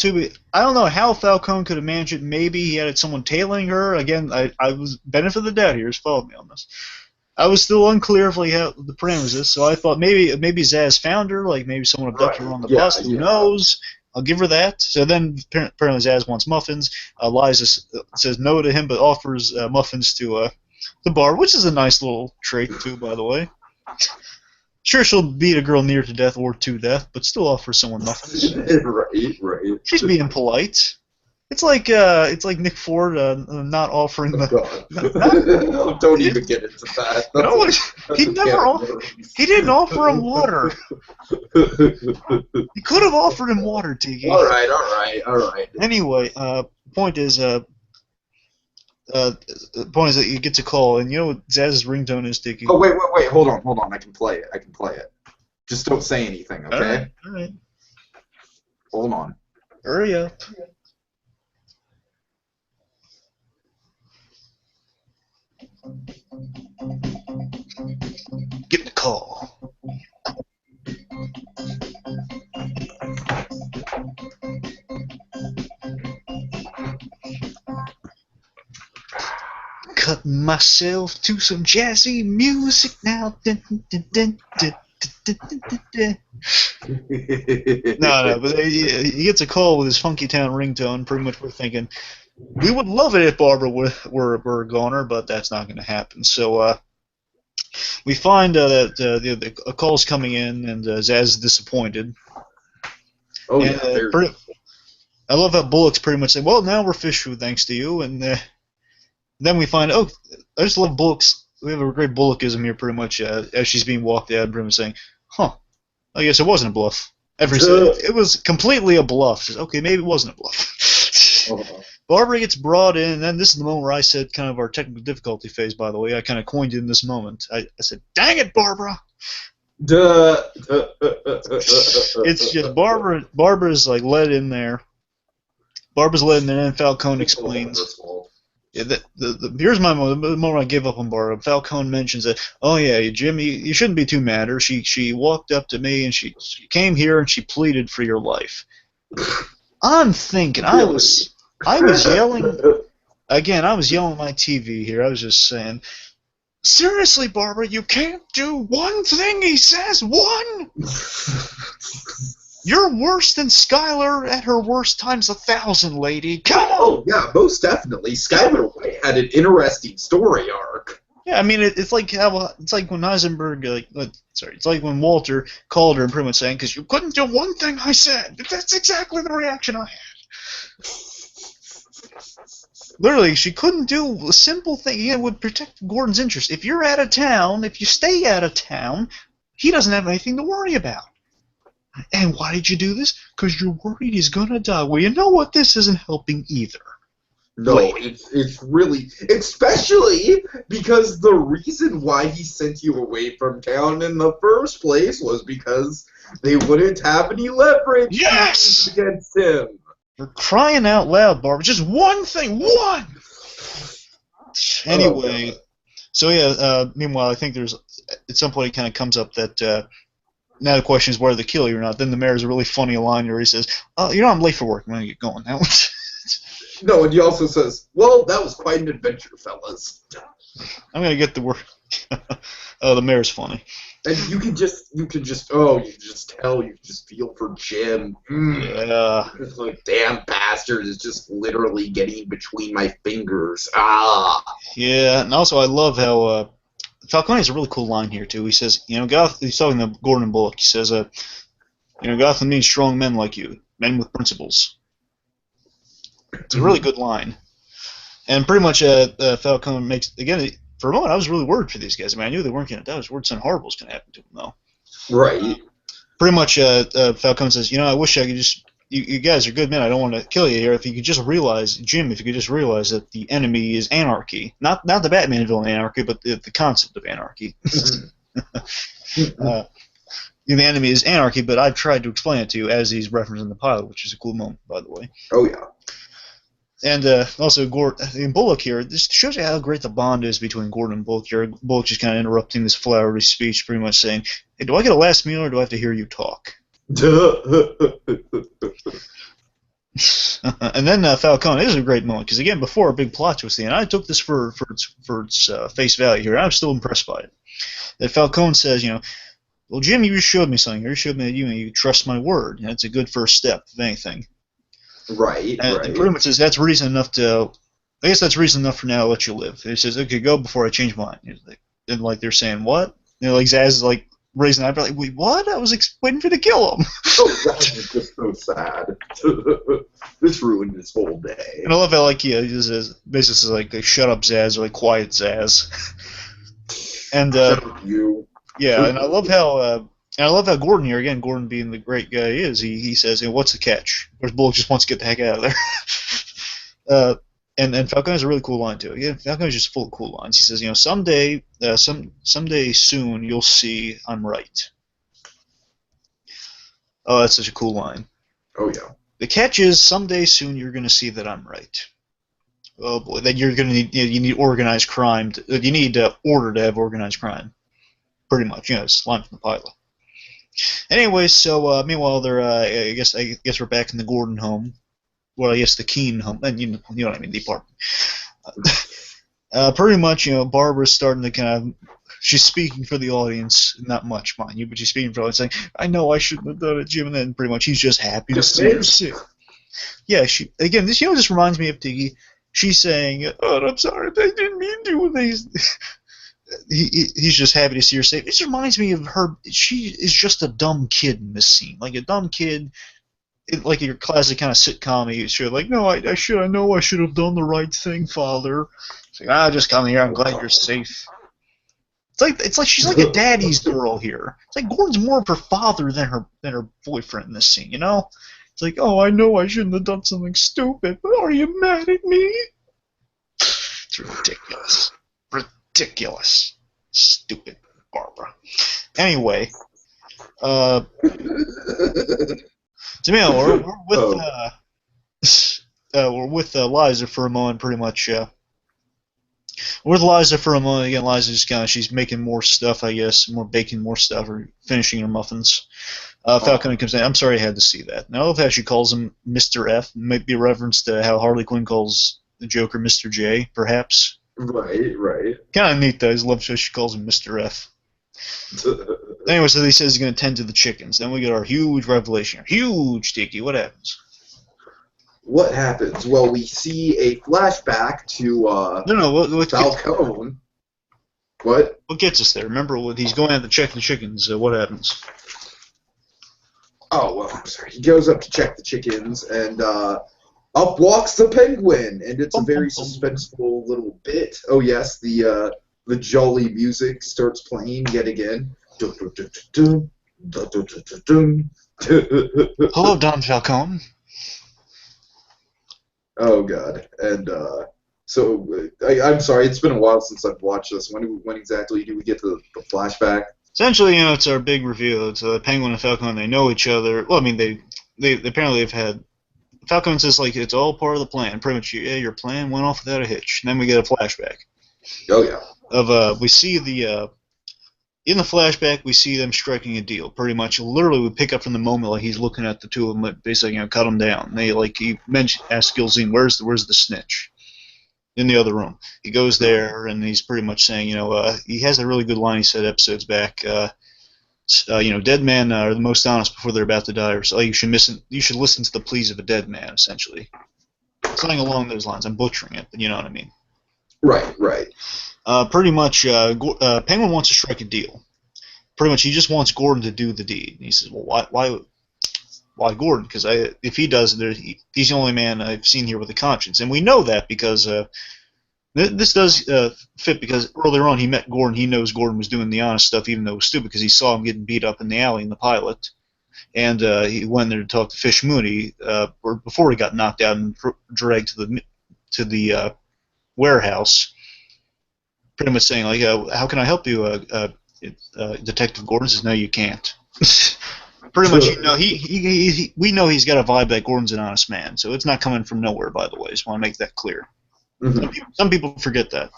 I don't know how Falcone could have managed it. Maybe he had someone tailing her. Again, I was benefit of the doubt here. Just follow me on this. I was still unclear of how the parameters is, so I thought maybe Zaz found her, like maybe someone abducted her on the bus. Who knows? I'll give her that. So then apparently Zaz wants muffins. Liza says no to him, but offers muffins to Barbara, which is a nice little trait too, by the way. Sure, she'll beat a girl near to death or to death, but still offers someone muffins. Right. She's being polite. It's like Nick Ford not offering the. Don't even get into that. No, he didn't offer him water. He could have offered him water, Tiki. All right. Anyway, point is that he gets a call, and you know what Zaz's ringtone is, Tiki. Oh wait, hold on. I can play it. Just don't say anything, okay? All right. Hold on. Hurry up. Get the call. Cut myself to some jazzy music now. Dun, dun, dun, dun, dun, dun, dun, dun. No, but he gets a call with his Funky Town ringtone. Pretty much we're thinking, we would love it if Barbara were a goner, but that's not going to happen. So we find that a call's coming in, and Zaz is disappointed. Oh, and, yeah. I love how Bullock's pretty much saying, well, now we're fish food thanks to you. And then we find, I just love Bullock's. We have a great Bullockism here pretty much as she's being walked out, pretty much saying, I guess it wasn't a bluff. It was completely a bluff. Says, okay, maybe it wasn't a bluff. Barbara gets brought in, and then this is the moment where I said kind of our technical difficulty phase, by the way. I kind of coined it in this moment. I said, dang it, Barbara! It's just Barbara's like led in there. Barbara's led in there, and Falcone explains. Yeah, here's my moment. The moment I give up on Barbara. Falcone mentions that, oh yeah, Jim, you shouldn't be too mad. Or she walked up to me and she came here and she pleaded for your life. I'm thinking I was yelling. Again, I was yelling at my TV here. I was just saying, seriously, Barbara, you can't do one thing he says. One. You're worse than Skylar at her worst times 1,000, lady. Come on! Oh, yeah, most definitely. Skylar White had an interesting story arc. Yeah, I mean, it's like it's like when Heisenberg, it's like when Walter called her and pretty much saying, because you couldn't do one thing I said. That's exactly the reaction I had. Literally, she couldn't do a simple thing. It would protect Gordon's interest. If you're out of town, if you stay out of town, he doesn't have anything to worry about. And why did you do this? Because you're worried he's gonna die. Well, you know what? This isn't helping either. No, Wait. it's really, especially because the reason why he sent you away from town in the first place was because they wouldn't have any leverage Yes! against him. For crying out loud, Barbara. Just one thing. One! Anyway, so yeah, meanwhile, I think there's, at some point it kind of comes up that, now the question is whether they kill you or not. Then the mayor's a really funny line where he says, you know, I'm late for work. I'm going to get going now. No, and he also says, well, that was quite an adventure, fellas. I'm going to get to work. Oh, the mayor's funny. And you can just tell, you just feel for Jim. Yeah. It's like, damn bastard is just literally getting between my fingers. Ah. Yeah, and also I love how Falcone has a really cool line here too. He says, you know, he's talking to Gordon and Bullock. He says, you know, Gotham needs strong men like you, men with principles. It's a really good line. And pretty much Falcone makes, again, for a moment I was really worried for these guys. I mean, I knew they weren't going to die. I was worried something horrible was going to happen to them, though. Right. Pretty much Falcone says, you know, I wish I could just, you guys are good men. I don't want to kill you here. If you could just realize, Jim, if you could just realize that the enemy is anarchy. Not the Batman villain anarchy, but the concept of anarchy. The enemy is anarchy, but I've tried to explain it to you as he's referencing the pilot, which is a cool moment, by the way. Oh, yeah. And also, Bullock here, this shows you how great the bond is between Gordon and Bullock here. Bullock just kind of interrupting this flowery speech, pretty much saying, hey, do I get a last meal or do I have to hear you talk? And then Falcone, this is a great moment, because again, before a big plot twist, and I took this for its face value here, I'm still impressed by it. That Falcone says, you know, well, Jim, you just showed me something. You showed me that you trust my word. And it's a good first step, if anything. Right, and right. pretty much says that's reason enough to. I guess that's reason enough for now to let you live. He says, "Okay, go before I change mine." And like they're saying, "What?" You know, like Zaz is like raising an eyebrow, like, "Wait, what? I was waiting for you to kill him." Oh, that was just so sad. This ruined his whole day. And I love how like he says, basically says like, "Shut up, Zaz," or like, "Quiet, Zaz." And Shut up, you. yeah, and I love how. And I love how Gordon here, again, Gordon being the great guy he is, he says, hey, what's the catch? Whereas Bullock just wants to get the heck out of there. And Falcone has a really cool line, too. Again, Falcone is just full of cool lines. He says, you know, someday soon, you'll see I'm right. Oh, that's such a cool line. Oh, yeah. The catch is, someday soon, you're going to see that I'm right. Oh, boy, that you're going to need, you need organized crime. You need order to have organized crime. Pretty much, you know, it's a line from the pilot. Anyway, so meanwhile, they're I guess we're back in the Gordon home. Well, I guess the Keene home, and you know what I mean, the apartment. Pretty much, you know, Barbara's starting to kind of. She's speaking for the audience, not much, mind you, but she's speaking for the audience, saying, "I know I shouldn't have done it, Jim," and then pretty much he's just happy to see her sick. Yeah, she again. This this reminds me of Tiki. She's saying, "Oh, I'm sorry, I didn't mean to." When he's just happy to see her safe. This reminds me of her. She is just a dumb kid in this scene, like a dumb kid, like your classic kind of sitcom. She's like, no, I know I should have done the right thing, Father. It's like, just come here. I'm glad you're safe. It's like she's like a daddy's girl here. It's like Gordon's more of her father than her boyfriend in this scene. You know, it's like, oh, I know I shouldn't have done something stupid, but are you mad at me? It's ridiculous. Ridiculous. Stupid Barbara. Anyway, so yeah, we're with Liza for a moment, pretty much. We're with Liza for a moment. Again, Liza's she's making more stuff, I guess, baking more stuff, or finishing her muffins. Falcone comes in. I'm sorry I had to see that. And I love how she calls him Mr. F. Might be a reference to how Harley Quinn calls the Joker, Mr. J, perhaps. Right. Kind of neat, though. His love so she calls him Mr. F. Anyway, so he says he's going to tend to the chickens. Then we get our huge revelation. Huge, Tiki. What happens? What happens? Well, we see a flashback to what Falcone. What? What gets us there? Remember, when he's going out to check the chickens. What happens? Oh, well, I'm sorry. He goes up to check the chickens, and up walks the penguin, and it's a very suspenseful little bit. Oh, yes, the jolly music starts playing yet again. Hello, Don Falcone. Oh, God. And so, I'm sorry, it's been a while since I've watched this. When exactly do we get to the flashback? Essentially, it's our big reveal. It's Penguin and Falcone. They know each other. Well, I mean, they apparently have had. Falcone says it's all part of the plan. Pretty much, yeah, your plan went off without a hitch. And then we get a flashback. Oh yeah. We see in the flashback we see them striking a deal. Pretty much, literally, we pick up from the moment he's looking at the two of them, basically cut them down. They he asks Gilzine, where's the snitch? In the other room. He goes there, and he's pretty much saying, he has a really good line he said episodes back. Dead men are the most honest before they're about to die, or so you should listen to the pleas of a dead man, essentially. Something along those lines. I'm butchering it, but you know what I mean. Right. Pretty much, Penguin wants to strike a deal. Pretty much, he just wants Gordon to do the deed. And he says, well, why Gordon? Because if he does it, he's the only man I've seen here with a conscience. And we know that because this does fit, because earlier on he met Gordon. He knows Gordon was doing the honest stuff, even though it was stupid, because he saw him getting beat up in the alley in the pilot. And he went there to talk to Fish Mooney before he got knocked out and dragged to the warehouse. Pretty much saying, how can I help you, Detective Gordon? Says, no, you can't. Pretty much, we know he's got a vibe that Gordon's an honest man, so it's not coming from nowhere, by the way. Just want to make that clear. Mm-hmm. Some people forget that.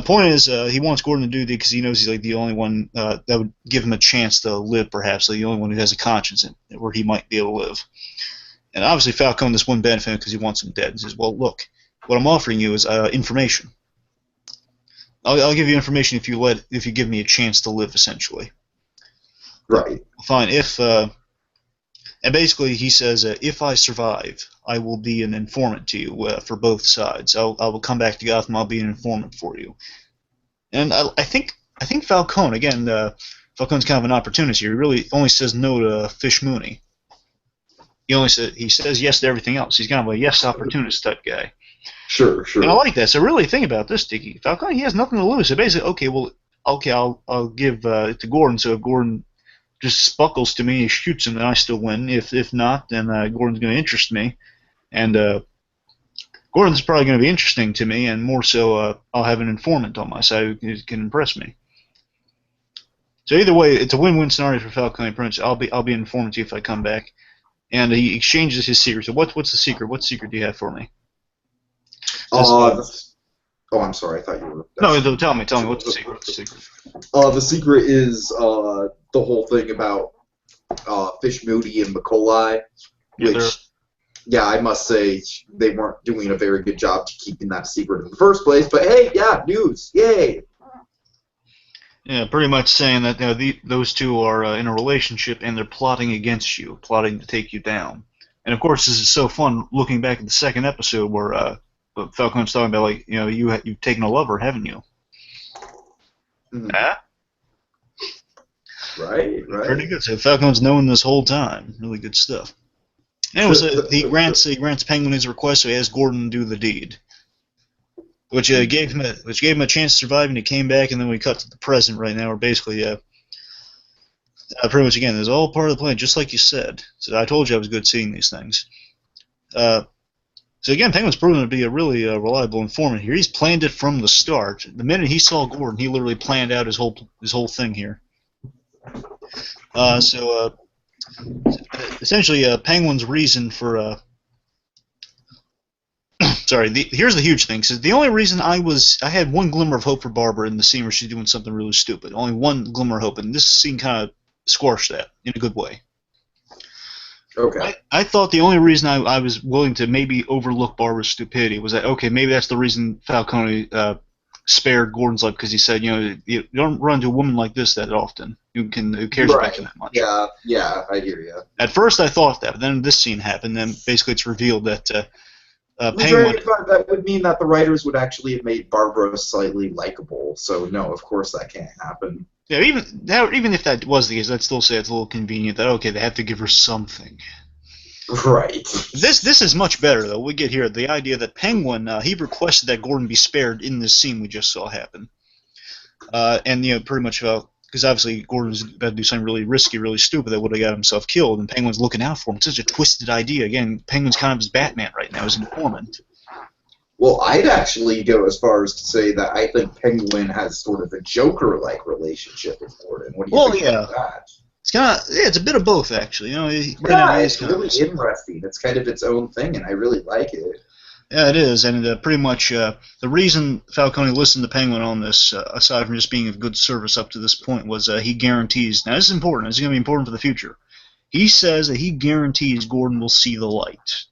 Point is, he wants Gordon to do it because he knows he's the only one that would give him a chance to live, perhaps, the only one who has a conscience where he might be able to live. And obviously Falcone, this wouldn't benefit him because he wants him dead. He says, well, look, what I'm offering you is information. I'll give you information if you give me a chance to live, essentially. Right. Fine. And basically he says, if I survive, I will be an informant to you for both sides. I will come back to Gotham. I'll be an informant for you. And I think Falcone, again, Falcone's kind of an opportunist here. He really only says no to Fish Mooney. He says yes to everything else. He's kind of a yes opportunist type guy. Sure. And I like that. So really think about this, Tiki. Falcone, he has nothing to lose. So basically, I'll give it to Gordon. So if Gordon just spuckles to me, he shoots him, then I still win. If not, then Gordon's going to interest me. And Gordon's probably going to be interesting to me, and more so, I'll have an informant on my side who can impress me. So either way, it's a win-win scenario for Falcone. Prince. I'll be an informant to you if I come back. And he exchanges his secret. So what's the secret? What secret do you have for me? I'm sorry. I thought you were. No, tell me. What's the secret? The secret is the whole thing about Fish Moody and McCauley, which, I must say they weren't doing a very good job to keeping that secret in the first place. But hey, news, yay! Yeah, pretty much saying that those two are in a relationship and they're plotting against you, plotting to take you down. And of course, this is so fun looking back at the second episode where Falcone's talking about you've taken a lover, haven't you? Mm-hmm. Ah? Right. Pretty good. So Falcone's known this whole time. Really good stuff. Anyway, he grants Penguin his request, so he has Gordon do the deed, which gave him a chance to survive, and he came back. And then we cut to the present right now, where basically, pretty much again, it's all part of the plan, just like you said. So I told you I was good seeing these things. So again, Penguin's proven to be a really reliable informant here. He's planned it from the start. The minute he saw Gordon, he literally planned out his whole thing here. Essentially, Penguin's reason for here's the huge thing. So the only reason I had one glimmer of hope for Barbara in the scene where she's doing something really stupid. Only one glimmer of hope, and this scene kind of squashed that in a good way. Okay. I thought the only reason I was willing to maybe overlook Barbara's stupidity was that, okay, maybe that's the reason Falcone spared Gordon's life, because he said, you don't run into a woman like this that often who cares about you Right. that much. Yeah. Yeah. I hear you. At first I thought that, but then this scene happened, and then basically it's revealed that Blue Penguin. Dragon 5, that would mean that the writers would actually have made Barbara slightly likable. So no, of course that can't happen. Yeah, even if that was the case, I'd still say it's a little convenient that, okay, they have to give her something. Right. This is much better, though. We get here the idea that Penguin, he requested that Gordon be spared in this scene we just saw happen. And, pretty much, because obviously Gordon's about to do something really risky, really stupid that would have got himself killed, and Penguin's looking out for him. It's such a twisted idea. Again, Penguin's kind of his Batman right now, his informant. Well, I'd actually go as far as to say that I think Penguin has sort of a Joker-like relationship with Gordon. What do you think about that? It's kind of, it's a bit of both, actually. It's really interesting. It's kind of its own thing, and I really like it. Yeah, it is, and pretty much the reason Falcone listened to Penguin on this, aside from just being of good service up to this point, was he guarantees. Now, this is important. This is going to be important for the future. He says that he guarantees Gordon will see the light.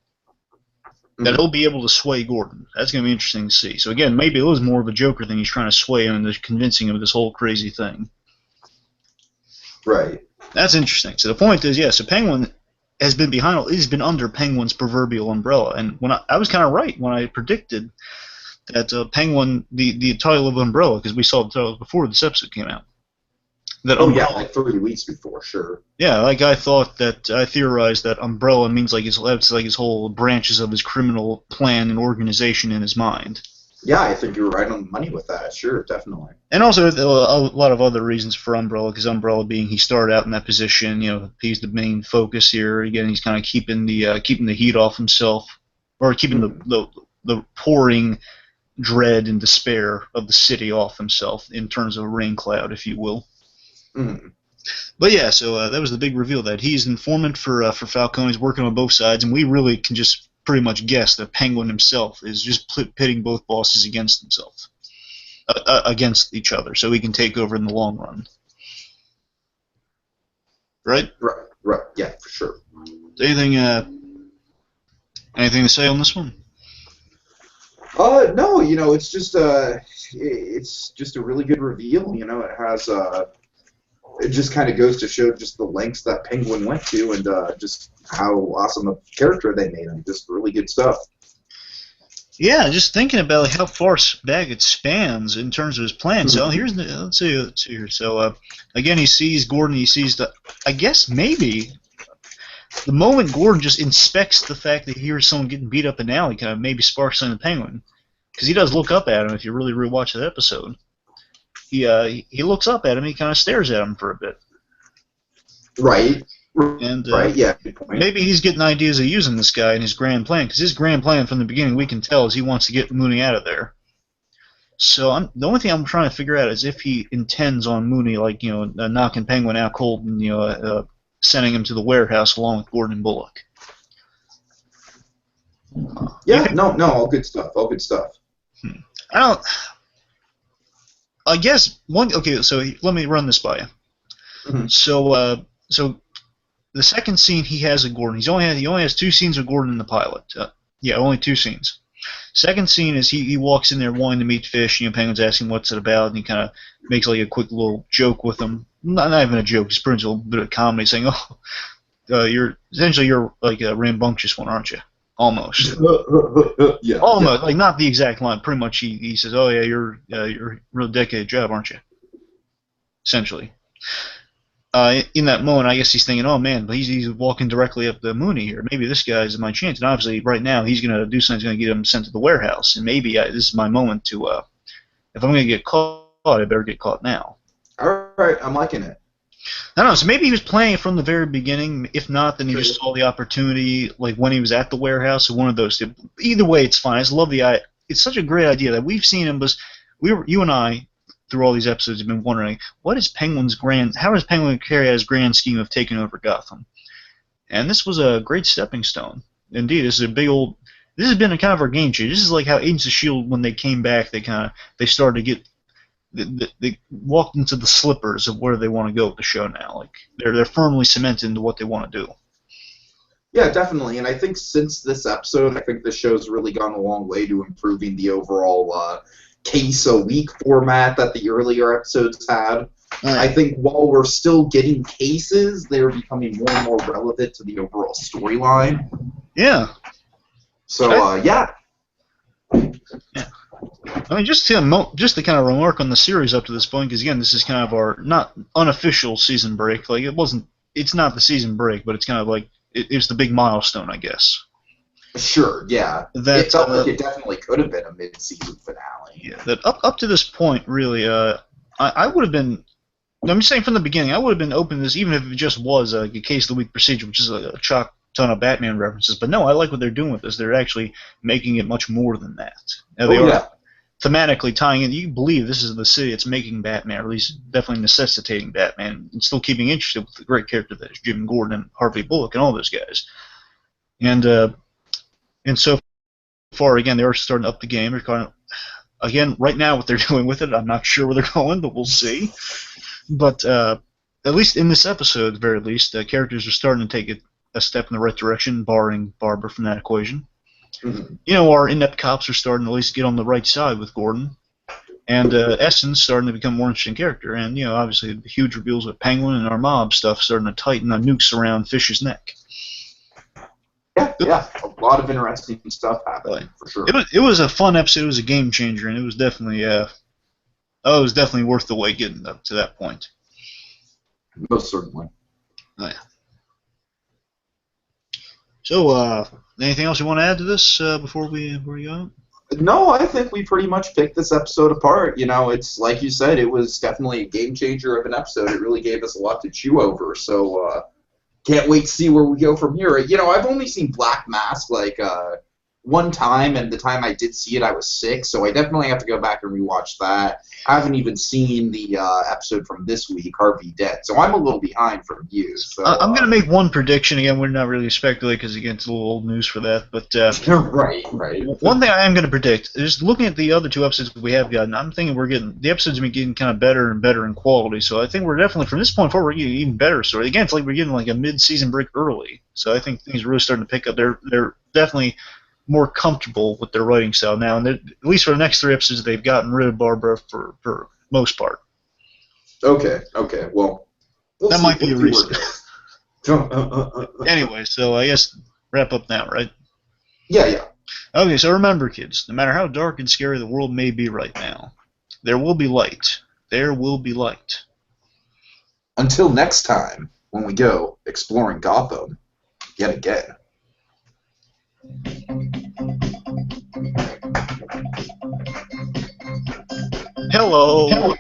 That he'll be able to sway Gordon. That's going to be interesting to see. So again, maybe it was more of a Joker thing. He's trying to sway him into convincing him of this whole crazy thing. Right. That's interesting. So the point is, so Penguin has been he's been under Penguin's proverbial umbrella. And when I was kind of right when I predicted that Penguin, the title of Umbrella, because we saw the title before this episode came out. That like 3 weeks before, sure. Yeah, like I theorized that Umbrella means like his whole branches of his criminal plan and organization in his mind. Yeah, I think you were right on the money with that. Sure, definitely. And also a lot of other reasons for Umbrella, because Umbrella being he started out in that position, he's the main focus here. Again, he's kind of keeping the heat off himself, or keeping the pouring dread and despair of the city off himself in terms of a rain cloud, if you will. Mm. But yeah, so that was the big reveal that he's informant for Falcone. He's working on both sides, and we really can just pretty much guess that Penguin himself is just pitting both bosses against against each other, so he can take over in the long run. Right? Right. Yeah, for sure. Anything to say on this one? No. It's just a really good reveal. It has it just kind of goes to show just the lengths that Penguin went to, and just how awesome a character they made him. Just really good stuff. Yeah, just thinking about how far back it spans in terms of his plan. So let's see here. So again, he sees Gordon. He sees I guess maybe the moment Gordon just inspects the fact that he hears someone getting beat up in an alley, kind of maybe sparks on the Penguin, because he does look up at him if you really rewatch that episode. He looks up at him. He kind of stares at him for a bit. Right. And right. Yeah. Good point. Maybe he's getting ideas of using this guy in his grand plan, because his grand plan from the beginning we can tell is he wants to get Mooney out of there. So the only thing I'm trying to figure out is if he intends on Mooney, like knocking Penguin out cold and sending him to the warehouse along with Gordon and Bullock. Yeah. No. All good stuff. All good stuff. I guess okay, so let me run this by you. Mm-hmm. So the second scene he has of Gordon, he only has 2 scenes of Gordon in the pilot. Only 2 scenes. Second scene is he walks in there wanting to meet Fish. Penguin's asking what's it about, and he kind of makes like a quick little joke with him. Not even a joke, just pretty much a little bit of comedy, saying, you're like a rambunctious one, aren't you? Almost. Yeah. Almost. Yeah. Like, not the exact line. Pretty much he says, oh, yeah, you're a real dedicated job, aren't you? Essentially. In that moment, I guess he's thinking, oh, man, but he's walking directly up the Mooney here. Maybe this guy's my chance. And obviously, right now, he's going to do something that's going to get him sent to the warehouse. And maybe this is my moment to, if I'm going to get caught, I better get caught now. All right. I'm liking it. I don't know, so maybe he was playing it from the very beginning. If not, then he just saw the opportunity, like when he was at the warehouse, or one of those two. Either way, it's fine. I just love it's such a great idea that we've seen him, but you and I, through all these episodes, have been wondering, how does Penguin carry out his grand scheme of taking over Gotham? And this was a great stepping stone. Indeed, this has been a kind of our game changer. This is like how Agents of S.H.I.E.L.D., when they came back, they started to get, they walked into the slippers of where they want to go with the show now. Like they're firmly cemented into what they want to do. Yeah, definitely. And I think since this episode, I think the show's really gone a long way to improving the overall case a week format that the earlier episodes had. I think while we're still getting cases, they're becoming more and more relevant to the overall storyline. Yeah. So, yeah. Yeah. I mean, just to kind of remark on the series up to this point, because again, this is kind of our not unofficial season break. Like it's not the season break, but it's kind of like it's the big milestone, I guess. Sure, yeah. It felt like it definitely could have been a mid-season finale. Yeah, that up to this point, really, I would have been. I'm just saying from the beginning, I would have been open to this, even if it just was a case of the week procedure, which is a chock ton of Batman references. But no, I like what they're doing with this. They're actually making it much more than that. They are thematically tying in. You believe this is the city that's making Batman, or at least definitely necessitating Batman, and still keeping interested with the great character that is Jim Gordon and Harvey Bullock and all those guys. And so far, again, they are starting to up the game. They're kind of, again, right now, what they're doing with it, I'm not sure where they're going, but we'll see. But at least in this episode, at the very least, characters are starting to take a step in the right direction, barring Barbara from that equation. Mm-hmm. You know, our inept cops are starting to at least get on the right side with Gordon. And Essence starting to become a more interesting character. And, you know, obviously the huge reveals with Penguin and our mob stuff starting to tighten the noose around Fish's neck. Yeah, a lot of interesting stuff happening, for sure. It was a fun episode. It was a game changer, and it was definitely worth the wait getting up to that point. Most certainly. Oh, yeah. So, anything else you want to add to this before we go? No, I think we pretty much picked this episode apart. You know, it's like you said, it was definitely a game changer of an episode. It really gave us a lot to chew over. So, can't wait to see where we go from here. You know, I've only seen Black Mask like one time, and the time I did see it, I was sick, so I definitely have to go back and rewatch that. I haven't even seen the episode from this week, Harvey Dent, so I'm a little behind from you. So, I'm going to make one prediction. Again, we're not really speculating because, again, it's a little old news for that. But right. One thing I am going to predict is looking at the other two episodes we have gotten, I'm thinking the episodes have been getting kind of better and better in quality. So I think we're definitely, from this point forward, we're getting even better story. Again, it's like we're getting like a mid-season break early. So I think things are really starting to pick up. They're definitely more comfortable with their writing style now, and at least for the next 3 episodes, they've gotten rid of Barbara for most part. Okay. Well, that might be a reason. Anyway, so I guess wrap up now, right? Yeah. Okay, so remember, kids, no matter how dark and scary the world may be right now, there will be light. There will be light. Until next time, when we go exploring Gotham yet again. Hello.